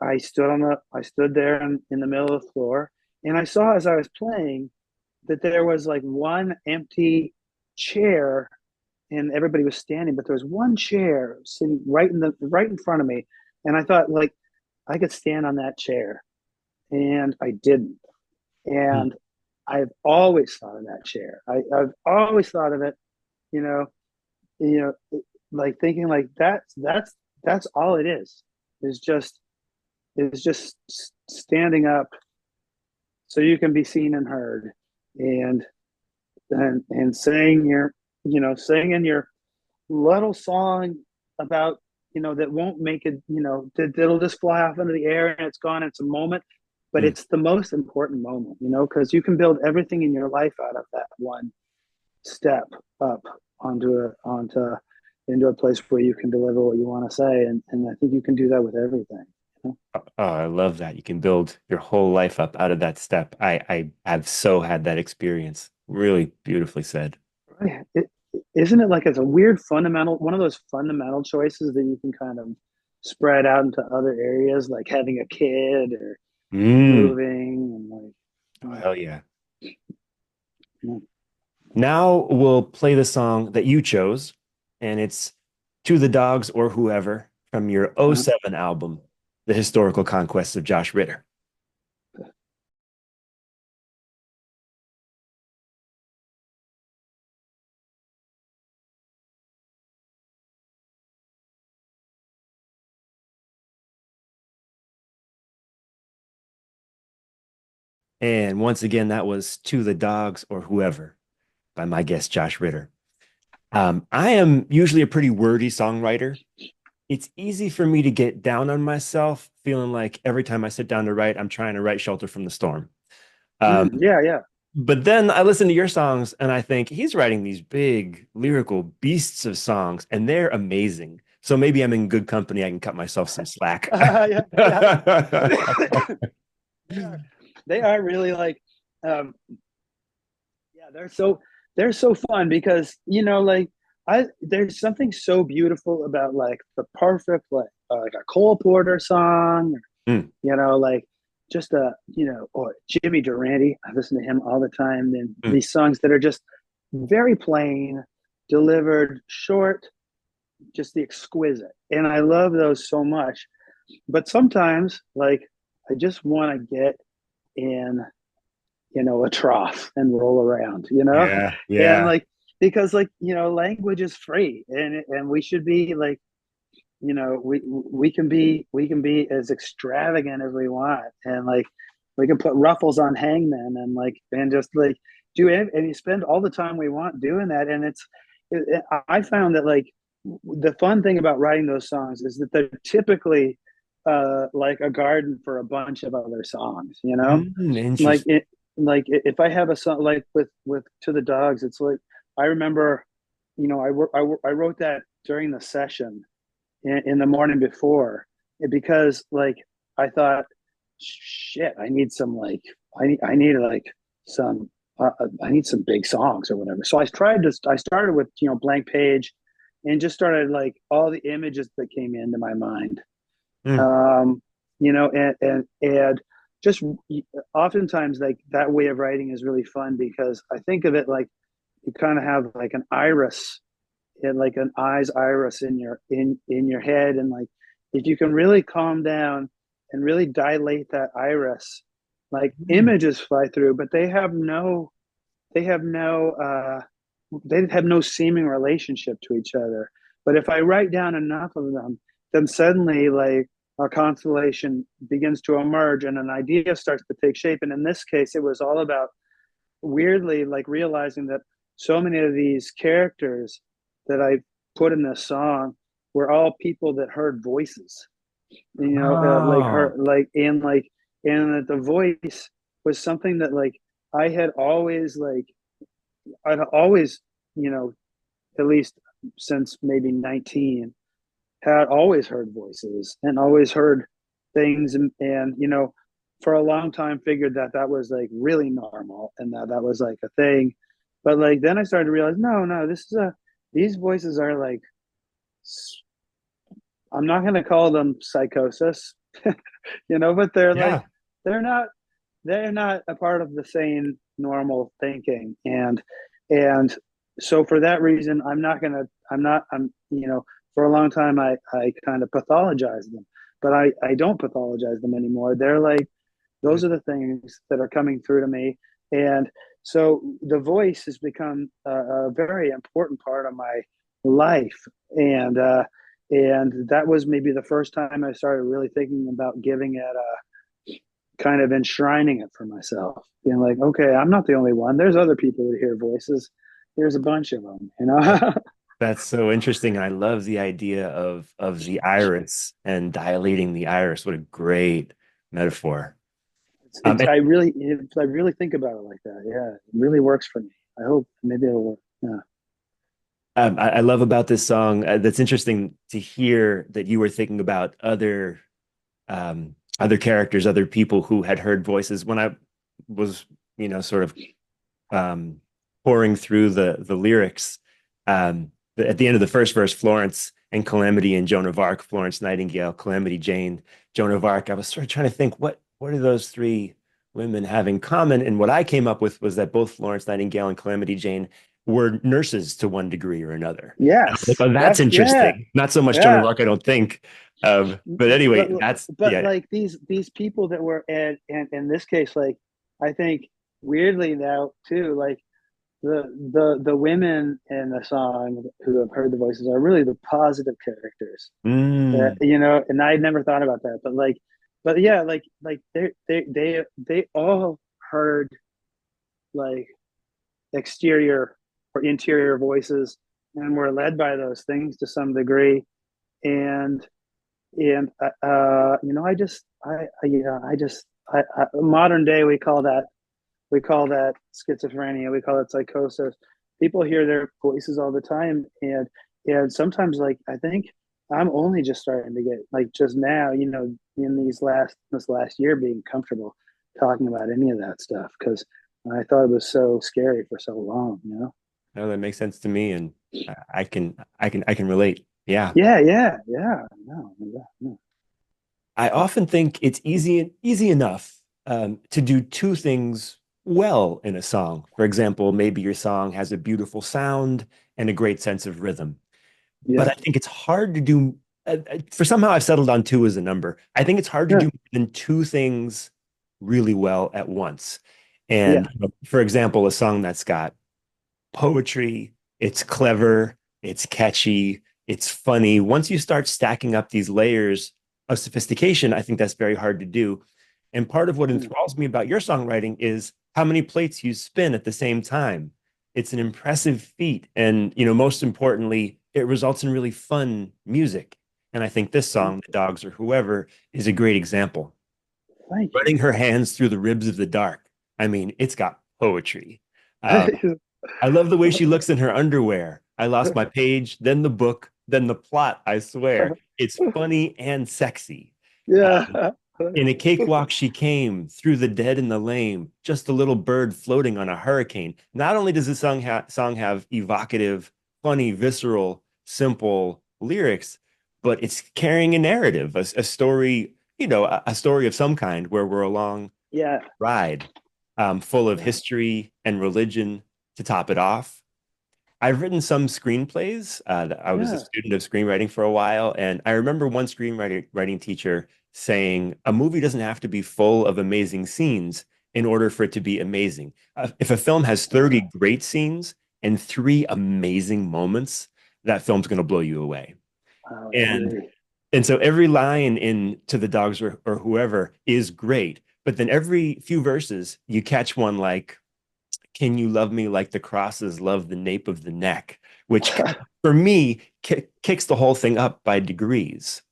[SPEAKER 2] I stood there in the middle of the floor, and I saw as I was playing that there was like one empty chair and everybody was standing, but there was one chair sitting right in front of me, and I thought like I could stand on that chair, and I didn't.
[SPEAKER 1] Mm.
[SPEAKER 2] And I've always thought of that chair. I've always thought of it, you know, you know, like thinking like that's all it is just just standing up so you can be seen and heard, and and saying singing your little song about that won't make it, that'll just fly off into the air and it's gone. It's a moment, but
[SPEAKER 1] Mm.
[SPEAKER 2] it's the most important moment, because you can build everything in your life out of that one step up onto into a place where you can deliver what you want to say, and I think you can do that with everything.
[SPEAKER 1] Oh, I love that. You can build your whole life up out of that step. I have so had that experience. Really beautifully said.
[SPEAKER 2] Right. Isn't it like it's a weird fundamental, one of those fundamental choices that you can kind of spread out into other areas, like having a kid or
[SPEAKER 1] Mm.
[SPEAKER 2] moving and like,
[SPEAKER 1] Oh,
[SPEAKER 2] yeah,
[SPEAKER 1] hell yeah.
[SPEAKER 2] yeah.
[SPEAKER 1] Now we'll play the song that you chose, and it's To the Dogs or Whoever from your
[SPEAKER 2] Uh-huh.
[SPEAKER 1] '07 album, The Historical Conquests of Josh Ritter. And once again, that was To the Dogs or Whoever by my guest, Josh Ritter. I am usually a pretty wordy songwriter. It's easy for me to get down on myself, feeling like every time I sit down to write, I'm trying to write Shelter from the Storm. Um,
[SPEAKER 2] Yeah, yeah.
[SPEAKER 1] but then I listen to your songs and I think he's writing these big lyrical beasts of songs and they're amazing. So maybe I'm in good company. I can cut myself some slack.
[SPEAKER 2] Yeah, yeah. They are, they are really like, um, yeah, they're so fun because like I there's something so beautiful about like the perfect like a Cole Porter song,
[SPEAKER 1] Mm,
[SPEAKER 2] like just or Jimmy Durante. I listen to him all the time, and
[SPEAKER 1] mm.
[SPEAKER 2] these songs that are just very plain, delivered, short, just the exquisite, and I love those so much. But sometimes, like, I just want to get in a trough and roll around,
[SPEAKER 1] Yeah,
[SPEAKER 2] and
[SPEAKER 1] yeah.
[SPEAKER 2] like because like language is free, and we should be like we can be as extravagant as we want, and like we can put ruffles on hangmen and like and just like do it, and you spend all the time we want doing that, and I found that like the fun thing about writing those songs is that they're typically like a garden for a bunch of other songs, like
[SPEAKER 1] Interesting.
[SPEAKER 2] it like if I have a song like with To the Dogs, it's like I remember I wrote that during the session in the morning before, because like I thought, shit, I need some like I need like some I need some big songs or whatever. So I started with blank page, and just started like all the images that came into my mind,
[SPEAKER 1] Mm,
[SPEAKER 2] um, and just oftentimes like that way of writing is really fun because I think of it like you kind of have like an iris, and like an eyes iris in your head, and like if you can really calm down and really dilate that iris. Like
[SPEAKER 1] Mm.
[SPEAKER 2] images fly through, but they have no they have no seeming relationship to each other. But if I write down enough of them, then suddenly like a constellation begins to emerge and an idea starts to take shape. And in this case, it was all about weirdly like realizing that so many of these characters that I put in this song were all people that heard voices, like her,
[SPEAKER 1] Oh,
[SPEAKER 2] and that the voice was something that like I had always like, I'd always, you know, at least since maybe 19, had always heard voices and always heard things. And, for a long time figured that that was like really normal and that that was like a thing. But like, then I started to realize, no, no, these voices are like, I'm not going to call them psychosis, but they're like,
[SPEAKER 1] yeah.
[SPEAKER 2] they're not, they're not a part of the same normal thinking. And so for that reason, for a long time, I kind of pathologized them, but I don't pathologize them anymore. They're like, those are the things that are coming through to me. And so the voice has become a very important part of my life. And that was maybe the first time I started really thinking about giving it kind of enshrining it for myself, being like, okay, I'm not the only one. There's other people that hear voices. There's a bunch of them.
[SPEAKER 1] That's so interesting. I love the idea of the iris and dilating the iris. What a great metaphor.
[SPEAKER 2] it's
[SPEAKER 1] And
[SPEAKER 2] I really think about it like that. Yeah, it really works for me. I hope maybe it'll work. Yeah.
[SPEAKER 1] I love about this song. That's interesting to hear that you were thinking about other characters, other people who had heard voices. When I was, sort of um, pouring through the lyrics, at the end of the first verse, Florence and Calamity and Joan of Arc, Florence Nightingale, Calamity Jane, Joan of Arc. I was sort of trying to think what do those three women have in common? And what I came up with was that both Florence Nightingale and Calamity Jane were nurses to one degree or another. And I was like,
[SPEAKER 2] Yes,
[SPEAKER 1] oh, that's
[SPEAKER 2] that's yeah,
[SPEAKER 1] interesting. Not so much Joan of
[SPEAKER 2] yeah.
[SPEAKER 1] Arc, I don't think. But
[SPEAKER 2] but
[SPEAKER 1] anyway, that's
[SPEAKER 2] but
[SPEAKER 1] yeah.
[SPEAKER 2] like these people that were and in this case, like I think weirdly now too, like the women in the song who have heard the voices are really the positive characters.
[SPEAKER 1] Mm,
[SPEAKER 2] And I had never thought about that, but yeah, like they all heard like exterior or interior voices and were led by those things to some degree. And I just modern day we call that schizophrenia, we call it psychosis. People hear their voices all the time, and sometimes like I think I'm only just starting to get like just now, in this last year being comfortable talking about any of that stuff because I thought it was so scary for so long.
[SPEAKER 1] no, that makes sense to me, and I can relate. Yeah.
[SPEAKER 2] Yeah, yeah, yeah. No, yeah, no.
[SPEAKER 1] I often think it's easy enough to do two things well in a song. For example, maybe your song has a beautiful sound and a great sense of rhythm. But
[SPEAKER 2] Yeah,
[SPEAKER 1] I think it's hard to do. For somehow I've settled on two as a number. I think it's hard to
[SPEAKER 2] yeah,
[SPEAKER 1] do more than two things really well at once.
[SPEAKER 2] yeah,
[SPEAKER 1] And for example, a song that's got poetry, it's clever, it's catchy, it's funny. Once you start stacking up these layers of sophistication, I think that's very hard to do. And part of what
[SPEAKER 2] yeah.
[SPEAKER 1] enthralls me about your songwriting is how many plates you spin at the same time. It's an impressive feat. And, most importantly, it results in really fun music. And I think this
[SPEAKER 2] Thank
[SPEAKER 1] song, The Dogs or Whoever, is a great example.
[SPEAKER 2] thank
[SPEAKER 1] Running her hands through the ribs of the dark. I mean, it's got poetry. Um,
[SPEAKER 2] you.
[SPEAKER 1] I love the way she looks in her underwear. I lost my page, then the book, then the plot, I swear. It's funny and sexy. Um,
[SPEAKER 2] Yeah.
[SPEAKER 1] in a cakewalk she came through the dead and the lame, just a little bird floating on a hurricane. Not only does the song have evocative, funny, visceral, simple lyrics, but it's carrying a narrative, a story, a story of some kind where we're along
[SPEAKER 2] Yeah.
[SPEAKER 1] ride, full of
[SPEAKER 2] Yeah.
[SPEAKER 1] history and religion to top it off. I've written some screenplays. I was a
[SPEAKER 2] Yeah.
[SPEAKER 1] student of screenwriting for a while, and I remember one writing teacher saying a movie doesn't have to be full of amazing scenes in order for it to be amazing. If a film has 30 great scenes and three amazing moments, that film's going to blow you away.
[SPEAKER 2] I
[SPEAKER 1] And
[SPEAKER 2] agree.
[SPEAKER 1] and so every line in To the Dogs or whoever is great, but then every few verses you catch one like can you love me like the crosses love the nape of the neck, which for me kicks the whole thing up by degrees.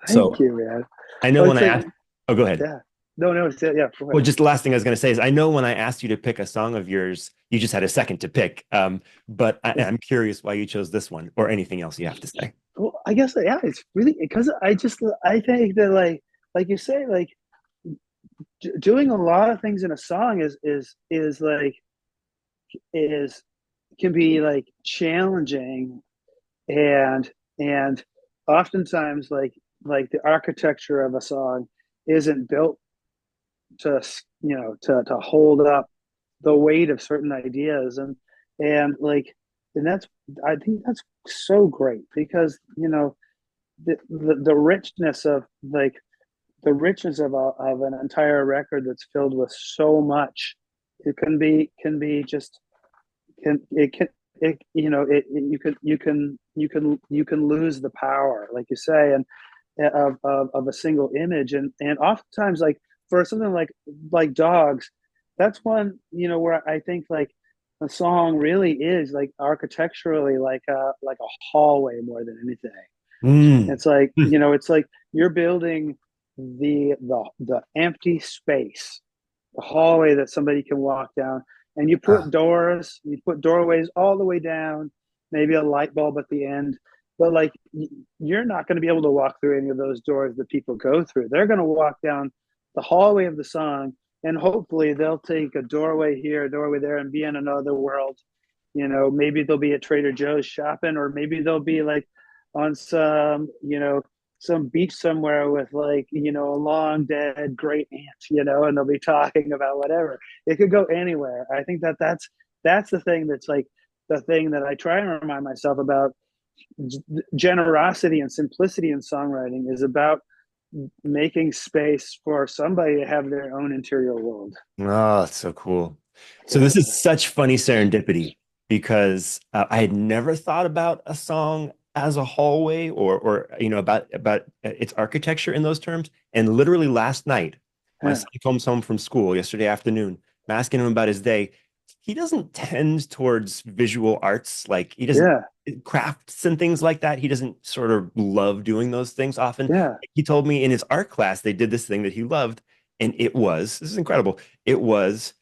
[SPEAKER 2] Thank
[SPEAKER 1] So
[SPEAKER 2] you, man.
[SPEAKER 1] I know
[SPEAKER 2] Well,
[SPEAKER 1] when
[SPEAKER 2] it's
[SPEAKER 1] I
[SPEAKER 2] like,
[SPEAKER 1] asked, oh, go ahead.
[SPEAKER 2] yeah. No, no, it's, yeah, go
[SPEAKER 1] Well,
[SPEAKER 2] ahead.
[SPEAKER 1] just the last thing I was going to say is I know when I asked you to pick a song of yours, you just had a second to pick. But I'm curious why you chose this one or anything else you have to say.
[SPEAKER 2] Well, I guess, yeah, it's really because I think that like you say, like doing a lot of things in a song is like is can be like challenging and and oftentimes like the architecture of a song isn't built to to hold up the weight of certain ideas and like and that's I think that's so great because the richness of like the richness of an entire record that's filled with so much it can be just can it can it you can lose the power like you say and of a single image and oftentimes like for something like dogs that's one where I think like a song really is like architecturally like a hallway more than anything.
[SPEAKER 1] Mm.
[SPEAKER 2] It's like
[SPEAKER 1] Mm.
[SPEAKER 2] it's like you're building the empty space, the hallway that somebody can walk down, and
[SPEAKER 1] Ah.
[SPEAKER 2] you put doorways all the way down, maybe a light bulb at the end, but like you're not going to be able to walk through any of those doors that people go through. They're going to walk down the hallway of the song, and hopefully they'll take a doorway here, a doorway there, and be in another world. Maybe they'll be at Trader Joe's shopping, or maybe they'll be like on some beach somewhere with like a long dead great aunt and they'll be talking about whatever. It could go anywhere. I think that's the thing that's like the thing that I try and remind myself about. Generosity and simplicity in songwriting is about making space for somebody to have their own interior world.
[SPEAKER 1] Oh, that's so cool. So
[SPEAKER 2] Yeah,
[SPEAKER 1] this is such funny serendipity because I had never thought about a song as a hallway or about its architecture in those terms. And literally last night, my
[SPEAKER 2] yeah,
[SPEAKER 1] son comes home from school yesterday afternoon. I'm asking him about his day. He doesn't tend towards visual arts, like he doesn't
[SPEAKER 2] yeah,
[SPEAKER 1] crafts and things like that. He doesn't sort of love doing those things often.
[SPEAKER 2] yeah.
[SPEAKER 1] He told me in his art class they did this thing that he loved, and this is incredible. It was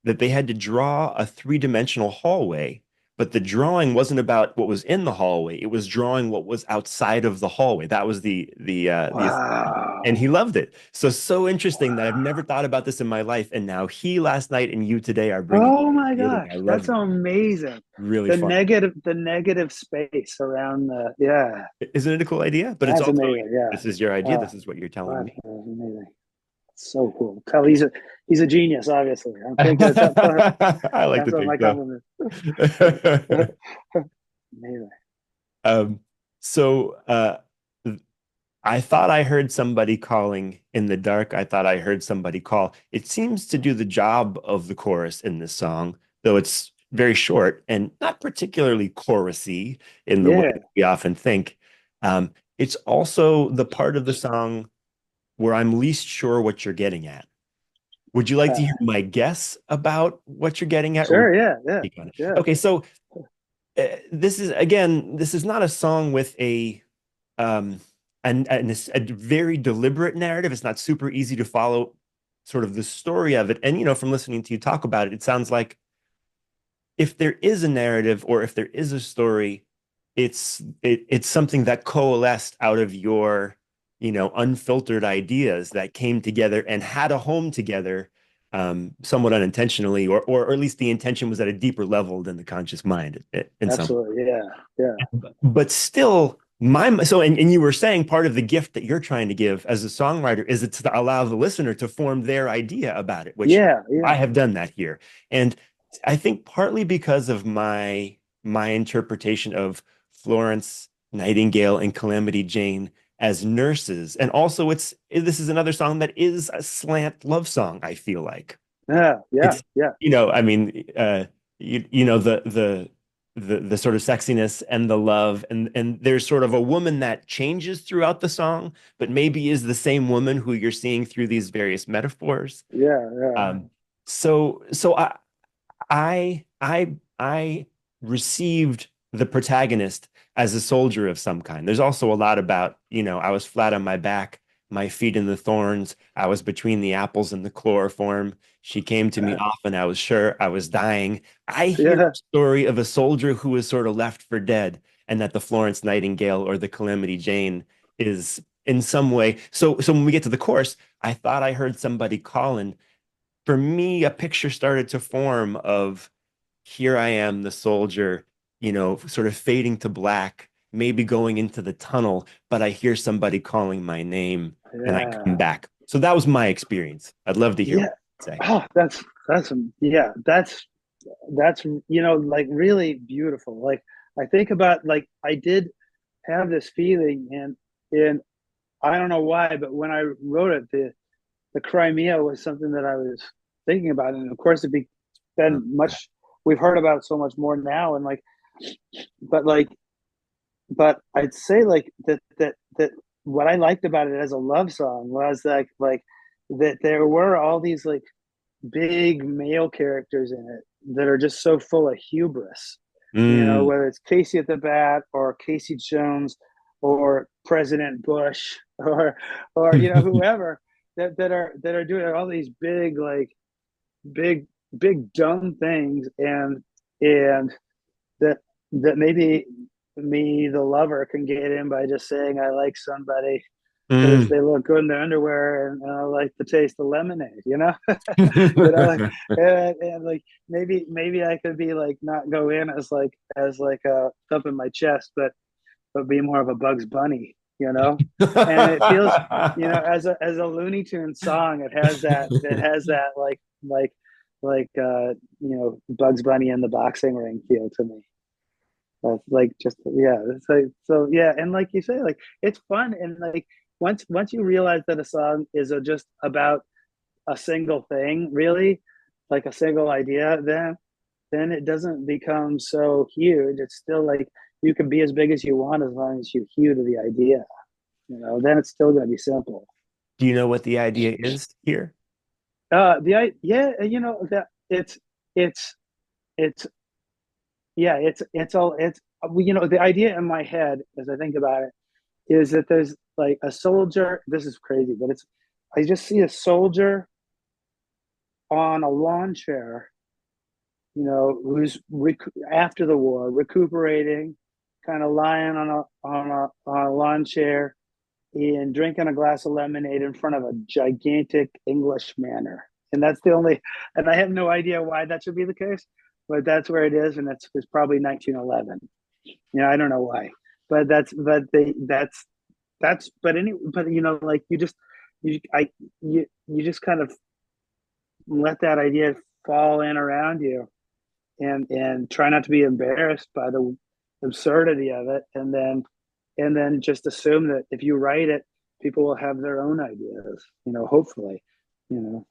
[SPEAKER 1] that they had to draw a three-dimensional hallway, but the drawing wasn't about what was in the hallway. It was drawing what was outside of the hallway. That was the assignment. And
[SPEAKER 2] Wow,
[SPEAKER 1] he loved it. So interesting that I've never
[SPEAKER 2] wow.
[SPEAKER 1] thought about this in my life. And now he last night and you today are bringing
[SPEAKER 2] Oh
[SPEAKER 1] it
[SPEAKER 2] my
[SPEAKER 1] to meeting. I
[SPEAKER 2] gosh,
[SPEAKER 1] love
[SPEAKER 2] that's
[SPEAKER 1] it.
[SPEAKER 2] amazing.
[SPEAKER 1] Really
[SPEAKER 2] The
[SPEAKER 1] fun.
[SPEAKER 2] negative space around the yeah,
[SPEAKER 1] Isn't it a cool idea? But it's
[SPEAKER 2] that's
[SPEAKER 1] also,
[SPEAKER 2] amazing. Yeah.
[SPEAKER 1] this is your idea.
[SPEAKER 2] Oh,
[SPEAKER 1] This is what you're telling
[SPEAKER 2] that's
[SPEAKER 1] me.
[SPEAKER 2] amazing. So cool. Tell he's a genius, obviously. I'm taking
[SPEAKER 1] I like to
[SPEAKER 2] that's all
[SPEAKER 1] think
[SPEAKER 2] my
[SPEAKER 1] so.
[SPEAKER 2] compliment. Amazing.
[SPEAKER 1] Um, so I thought I heard somebody calling in the dark. I thought I heard somebody call. It seems to do the job of the chorus in this song, though it's very short and not particularly chorusy in the way
[SPEAKER 2] Yeah.
[SPEAKER 1] that we often think. It's also the part of the song where I'm least sure what you're getting at. Would you like to hear my guess about what you're getting at, or would
[SPEAKER 2] Sure. Yeah.
[SPEAKER 1] you
[SPEAKER 2] Yeah.
[SPEAKER 1] speak on it?
[SPEAKER 2] Yeah.
[SPEAKER 1] Okay, so this is not a song with um, a very deliberate narrative. It's not super easy to follow sort of the story of it. And, from listening to you talk about it, it sounds like if there is a narrative or if there is a story, it's something that coalesced out of your, unfiltered ideas that came together and had a home together, somewhat unintentionally, or at least the intention was at a deeper level than the conscious mind in some.
[SPEAKER 2] Absolutely. Yeah. Yeah.
[SPEAKER 1] But still, and you were saying part of the gift that you're trying to give as a songwriter is it's to allow the listener to form their idea about it, which
[SPEAKER 2] Yeah.
[SPEAKER 1] I
[SPEAKER 2] Yeah.
[SPEAKER 1] have done that here. And I think partly because of my my interpretation of Florence Nightingale and Calamity Jane as nurses. And also this is another song that is a slant love song, I feel like.
[SPEAKER 2] Yeah, yeah,
[SPEAKER 1] It's,
[SPEAKER 2] yeah,
[SPEAKER 1] I mean, you know, the sort of sexiness and the love, and there's sort of a woman that changes throughout the song, but maybe is the same woman who you're seeing through these various metaphors.
[SPEAKER 2] yeah, yeah,
[SPEAKER 1] So I received the protagonist as a soldier of some kind. There's also a lot about, I was flat on my back, my feet in the thorns. I was between the apples and the chloroform. She came to me often. I was sure I was dying. I hear
[SPEAKER 2] yeah,
[SPEAKER 1] a story of a soldier who was sort of left for dead, and that the Florence Nightingale or the Calamity Jane is in some way. So when we get to the chorus, I thought I heard somebody calling. For me, a picture started to form of here I am, the soldier, sort of fading to black, maybe going into the tunnel, but I hear somebody calling my name and I come
[SPEAKER 2] yeah,
[SPEAKER 1] back. So that was my experience. I'd love to hear
[SPEAKER 2] yeah.
[SPEAKER 1] what you say.
[SPEAKER 2] Oh, that's yeah, that's like really beautiful. Like I think about like I did have this feeling, and I don't know why, but when I wrote it, the Crimea was something that I was thinking about, and of course
[SPEAKER 1] Oh,
[SPEAKER 2] been much we've heard about so much more now, and but like but I'd say like that what I liked about it as a love song was like that there were all these like big male characters in it that are just so full of hubris.
[SPEAKER 1] mm.
[SPEAKER 2] Whether it's Casey at the bat or Casey Jones or President Bush or whoever that are doing all these big like big big dumb things, and that maybe me the lover can get in by just saying I like somebody because
[SPEAKER 1] Mm.
[SPEAKER 2] they look good in their underwear, and I like the taste of lemonade, like and like maybe I could be like not go in as like a thump in my chest, but be more of a Bugs Bunny, and it feels, as a Looney Tunes song, it has that Bugs Bunny in the boxing ring feel to me. That's like just yeah. It's like so yeah, and like you say, like it's fun, and like once you realize that a song is just about a single thing, really, like a single idea, then it doesn't become so huge. It's still like you can be as big as you want as long as you hew to the idea. Then it's still going to be simple.
[SPEAKER 1] Do you know what the idea is here?
[SPEAKER 2] Yeah, that it's it's yeah, it's all it's the idea in my head as I think about it is that there's like a soldier. This is crazy, but I just see a soldier on a lawn chair, who's after the war, recuperating, kind of lying on a lawn chair and drinking a glass of lemonade in front of a gigantic English manor. And that's the only, and I have no idea why that should be the case, but that's where it is, and it's probably 1911. I don't know why, but but like you just kind of let that idea fall in around you, and try not to be embarrassed by the absurdity of it, and then just assume that if you write it, people will have their own ideas, hopefully. you know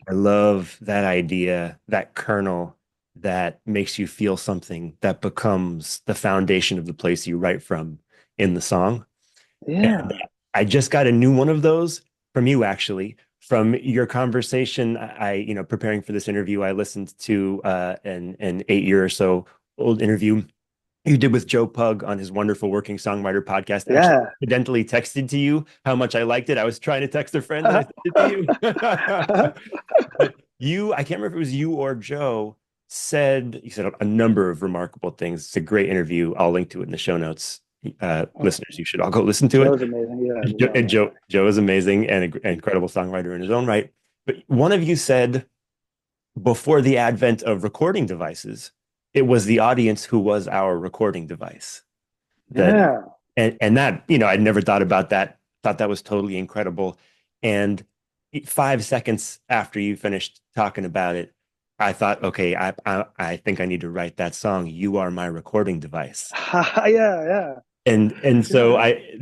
[SPEAKER 1] I love that idea, that kernel that makes you feel something that becomes the foundation of the place you write from in the song. And
[SPEAKER 2] yeah,
[SPEAKER 1] I just got a new one of those from you, actually. From your conversation, preparing for this interview, I listened to an 8 year or so old interview you did with Joe Pug on his wonderful Working Songwriter podcast. Actually,
[SPEAKER 2] yeah.
[SPEAKER 1] accidentally texted to you how much I liked it. I was trying to text a friend and I sent it to you. But I can't remember if it was you or Joe, you said a number of remarkable things. It's a great interview. I'll link to it in the show notes. Listeners, you should all go listen to it.
[SPEAKER 2] Joe's amazing. Yeah, I love
[SPEAKER 1] And
[SPEAKER 2] that
[SPEAKER 1] Joe,
[SPEAKER 2] guy.
[SPEAKER 1] Joe is amazing and an incredible songwriter in his own right. But one of you said before the advent of recording devices, it was the audience who was our recording device. That
[SPEAKER 2] Yeah,
[SPEAKER 1] and that, I'd never thought about that. Thought that was totally incredible. And 5 seconds after you finished talking about it, I thought, okay, I think I need to write that song. You are my recording device.
[SPEAKER 2] Yeah, yeah,
[SPEAKER 1] And so
[SPEAKER 2] yeah,
[SPEAKER 1] I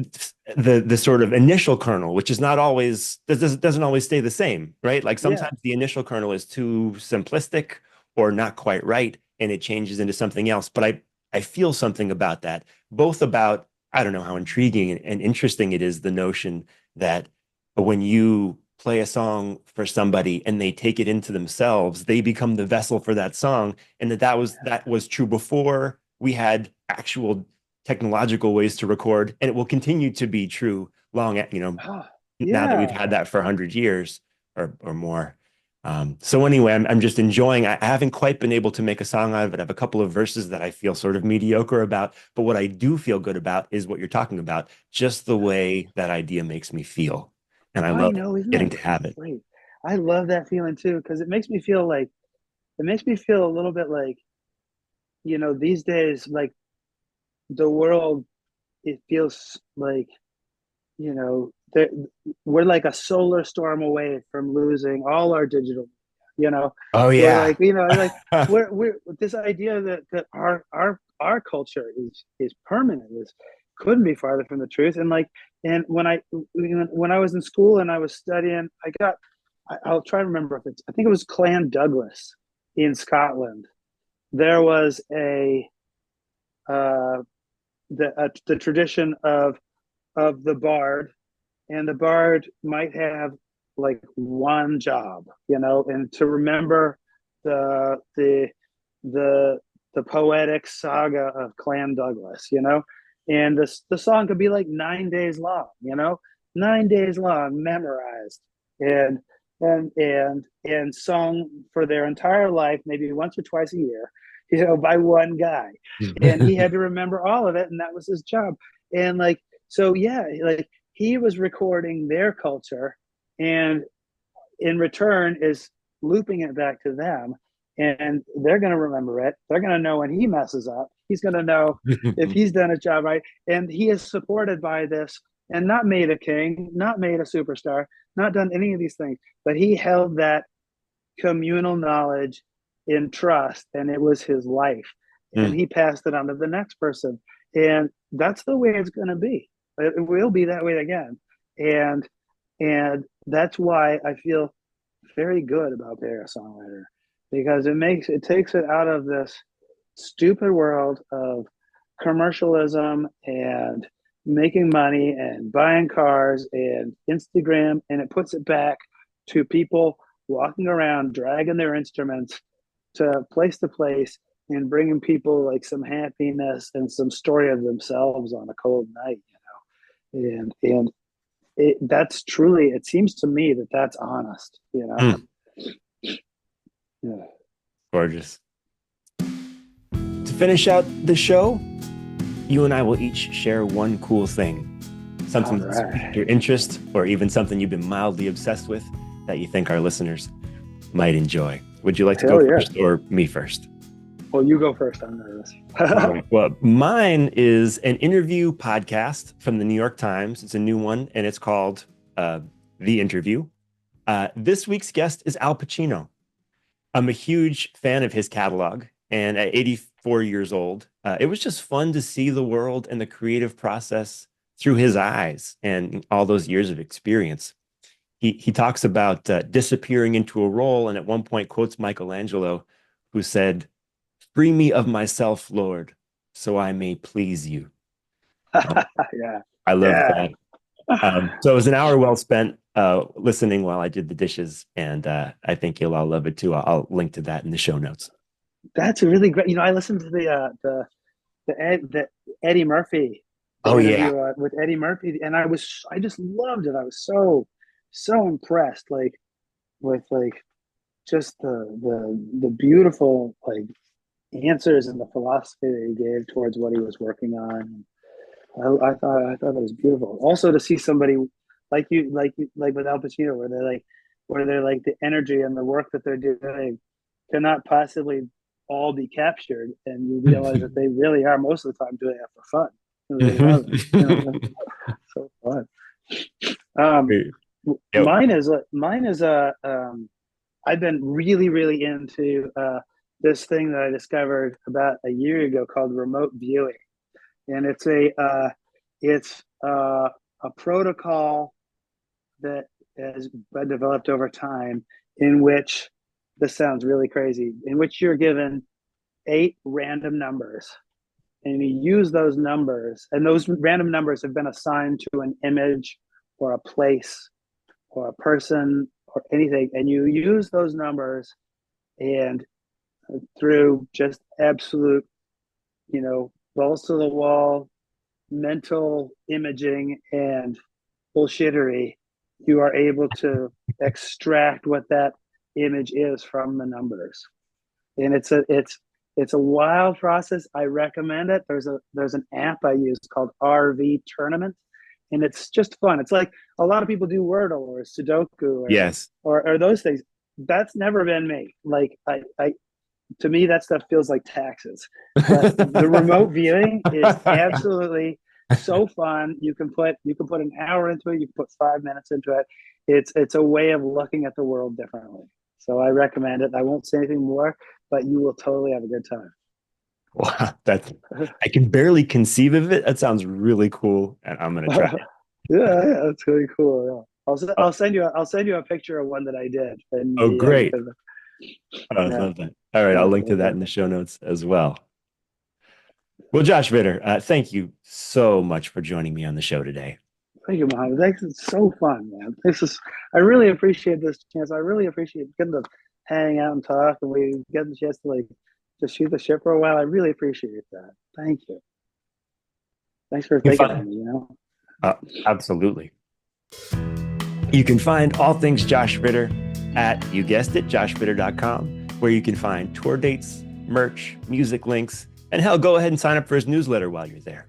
[SPEAKER 1] the sort of initial kernel, which is not always doesn't always stay the same, right? Like
[SPEAKER 2] yeah.
[SPEAKER 1] sometimes the initial kernel is too simplistic or not quite right, and it changes into something else. But I feel something about that, both about I don't know how intriguing and interesting it is, the notion that when you play a song for somebody and they take it into themselves, they become the vessel for that song, and that was true before we had actual technological ways to record, and it will continue to be true long,
[SPEAKER 2] Oh,
[SPEAKER 1] now that we've
[SPEAKER 2] yeah.
[SPEAKER 1] had that for 100 years or more. So anyway, I'm just enjoying. I haven't quite been able to make a song out of it. I have a couple of verses that I feel sort of mediocre about, but what I do feel good about is what you're talking about, just the way that idea makes me feel, and I
[SPEAKER 2] I
[SPEAKER 1] love
[SPEAKER 2] know, isn't
[SPEAKER 1] getting
[SPEAKER 2] that
[SPEAKER 1] to have it.
[SPEAKER 2] great? I love that feeling too, because it makes me feel like it makes me feel a little bit like, these days, like the world, it feels like, that we're like a solar storm away from losing all our digital, you know,
[SPEAKER 1] Oh
[SPEAKER 2] we're
[SPEAKER 1] yeah.
[SPEAKER 2] like, like we're this idea that our culture is permanent is couldn't be farther from the truth. And like, and when I was in school and I was studying, I'll try to remember if I think it was Clan Douglas in Scotland. There was uh, the tradition of the bard, and the bard might have like one job, and to remember the the the the poetic saga of Clan Douglas, and the song could be like 9 days long, 9 days long, memorized and and sung for their entire life, maybe once or twice a year, by one guy, and he had to remember all of it, and that was his job. And like, so yeah, like he was recording their culture, and in return is looping it back to them, and they're going to remember it. They're going to know when he messes up. He's going to know if he's done his job right, and he is supported by this, and not made a king, not made a superstar, not done any of these things, but he held that communal knowledge in trust, and it was his life, and
[SPEAKER 1] Mm,
[SPEAKER 2] he passed it on to the next person, and that's the way it's going to be. It will be that way again, and that's why I feel very good about being a songwriter, because it takes it out of this stupid world of commercialism and making money and buying cars and Instagram, and it puts it back to people walking around dragging their instruments to place and bringing people like some happiness and some story of themselves on a cold night, and that's truly, it seems to me that that's honest.
[SPEAKER 1] mm,
[SPEAKER 2] Yeah.
[SPEAKER 1] gorgeous. To finish out the show, you and I will each share one cool thing,
[SPEAKER 2] All
[SPEAKER 1] something that's piqued
[SPEAKER 2] right.
[SPEAKER 1] your interest, or even something you've been mildly obsessed with that you think our listeners might enjoy. Would you like to go
[SPEAKER 2] Hell yeah.
[SPEAKER 1] first or me first?
[SPEAKER 2] Well, you go first. I'm nervous.
[SPEAKER 1] All right. Well, mine is an interview podcast from the New York Times. It's a new one, and it's called The Interview. This week's guest is Al Pacino. I'm a huge fan of his catalog, and at 84 years old, it was just fun to see the world and the creative process through his eyes and all those years of experience. He talks about disappearing into a role, and at one point quotes Michelangelo, who said, "Free me of myself, Lord, so I may please you." Um,
[SPEAKER 2] Yeah.
[SPEAKER 1] I love
[SPEAKER 2] Yeah.
[SPEAKER 1] that. So it was an hour well spent listening while I did the dishes, and I think you'll all love it too. I'll link to that in the show notes.
[SPEAKER 2] That's a really great. I listened to the Eddie Murphy, the
[SPEAKER 1] Oh yeah.
[SPEAKER 2] interview with Eddie Murphy, and I just loved it. I was so impressed, like with like just the beautiful like answers and the philosophy that he gave towards what he was working on. I thought it was beautiful. Also, to see somebody like with Al Pacino, where they're like the energy and the work that they're doing cannot possibly all be captured, and you realize that they really are most of the time doing it for fun. They love it. So fun. Um,
[SPEAKER 1] Yo.
[SPEAKER 2] mine is a I've been really, really into this thing that I discovered about a year ago called remote viewing, and it's a protocol that has been developed over time in which this sounds really crazy, in which you're given eight random numbers and you use those numbers, and those random numbers have been assigned to an image or a place or a person or anything, and you use those numbers and through just absolute, balls to the wall mental imaging and bullshittery, you are able to extract what that image is from the numbers. And it's a wild process. I recommend it. There's an app I use called RV Tournament, and it's just fun. It's like a lot of people do Wordle or Sudoku
[SPEAKER 1] Yes.
[SPEAKER 2] or those things. That's never been me. Like I to me that stuff feels like taxes. But the remote viewing is absolutely so fun. You can put an hour into it. You can put 5 minutes into it. It's a way of looking at the world differently. So I recommend it. I won't say anything more, but you will totally have a good time.
[SPEAKER 1] Wow, I can barely conceive of it. That sounds really cool, and I'm gonna try it.
[SPEAKER 2] Yeah, that's really cool. Yeah. I'll send you a picture of one that I did, and
[SPEAKER 1] Oh,
[SPEAKER 2] yeah, you
[SPEAKER 1] great.
[SPEAKER 2] can,
[SPEAKER 1] I
[SPEAKER 2] yeah,
[SPEAKER 1] love that. All right, I'll
[SPEAKER 2] yeah,
[SPEAKER 1] link to
[SPEAKER 2] yeah,
[SPEAKER 1] that
[SPEAKER 2] yeah.
[SPEAKER 1] in the show notes as well. Well, Josh Ritter, thank you so much for joining me on the show today.
[SPEAKER 2] Thank you, Mohammed. Thanks. It's so fun, man. I really appreciate this chance. I really appreciate getting to hang out and talk, and we get the chance to just shoot the shit for a while. I really appreciate that. Thank you. Thanks for
[SPEAKER 1] You
[SPEAKER 2] thinking of
[SPEAKER 1] find,
[SPEAKER 2] me.
[SPEAKER 1] uh, absolutely. You can find all things Josh Ritter at, you guessed it, joshritter.com, where you can find tour dates, merch, music links, and hell, go ahead and sign up for his newsletter while you're there.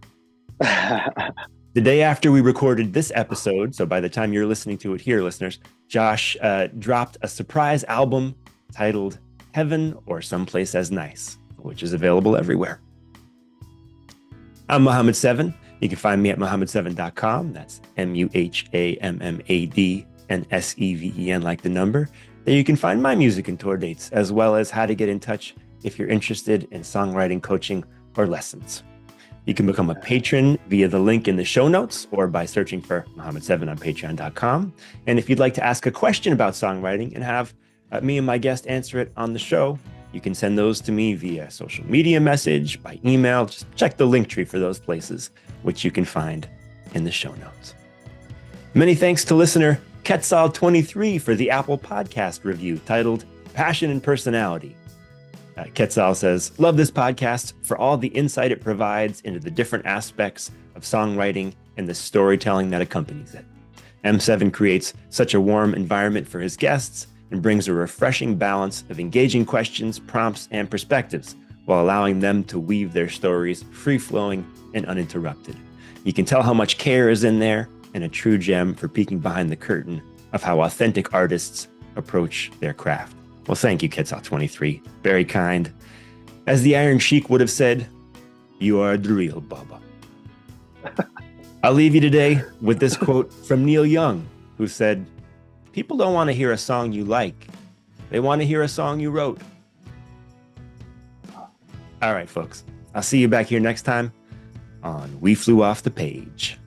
[SPEAKER 1] The day after we recorded this episode, so by the time you're listening to it here, listeners, Josh dropped a surprise album titled Heaven or Someplace as Nice, which is available everywhere. I'm Mohammed Seven. You can find me at mohammed7.com. That's MUHAMMAD and SEVEN like the number. There you can find my music and tour dates, as well as how to get in touch if you're interested in songwriting coaching or lessons. You can become a patron via the link in the show notes or by searching for Mohammed7 on patreon.com. And if you'd like to ask a question about songwriting and have me and my guest answer it on the show, you can send those to me via social media message, by email. Just check the link tree for those places, which you can find in the show notes. Many thanks to listener Quetzal23 for the Apple Podcast review titled Passion and Personality. Quetzal says, love this podcast for all the insight it provides into the different aspects of songwriting and the storytelling that accompanies it. M7 creates such a warm environment for his guests and brings a refreshing balance of engaging questions, prompts, and perspectives while allowing them to weave their stories free-flowing and uninterrupted. You can tell how much care is in there, and a true gem for peeking behind the curtain of how authentic artists approach their craft. Well, thank you, Quetzal23. Very kind. As the Iron Sheik would have said, you are the real Baba. I'll leave you today with this quote from Neil Young, who said, people don't want to hear a song you like. They want to hear a song you wrote. All right, folks. I'll see you back here next time on We Flew Off the Page.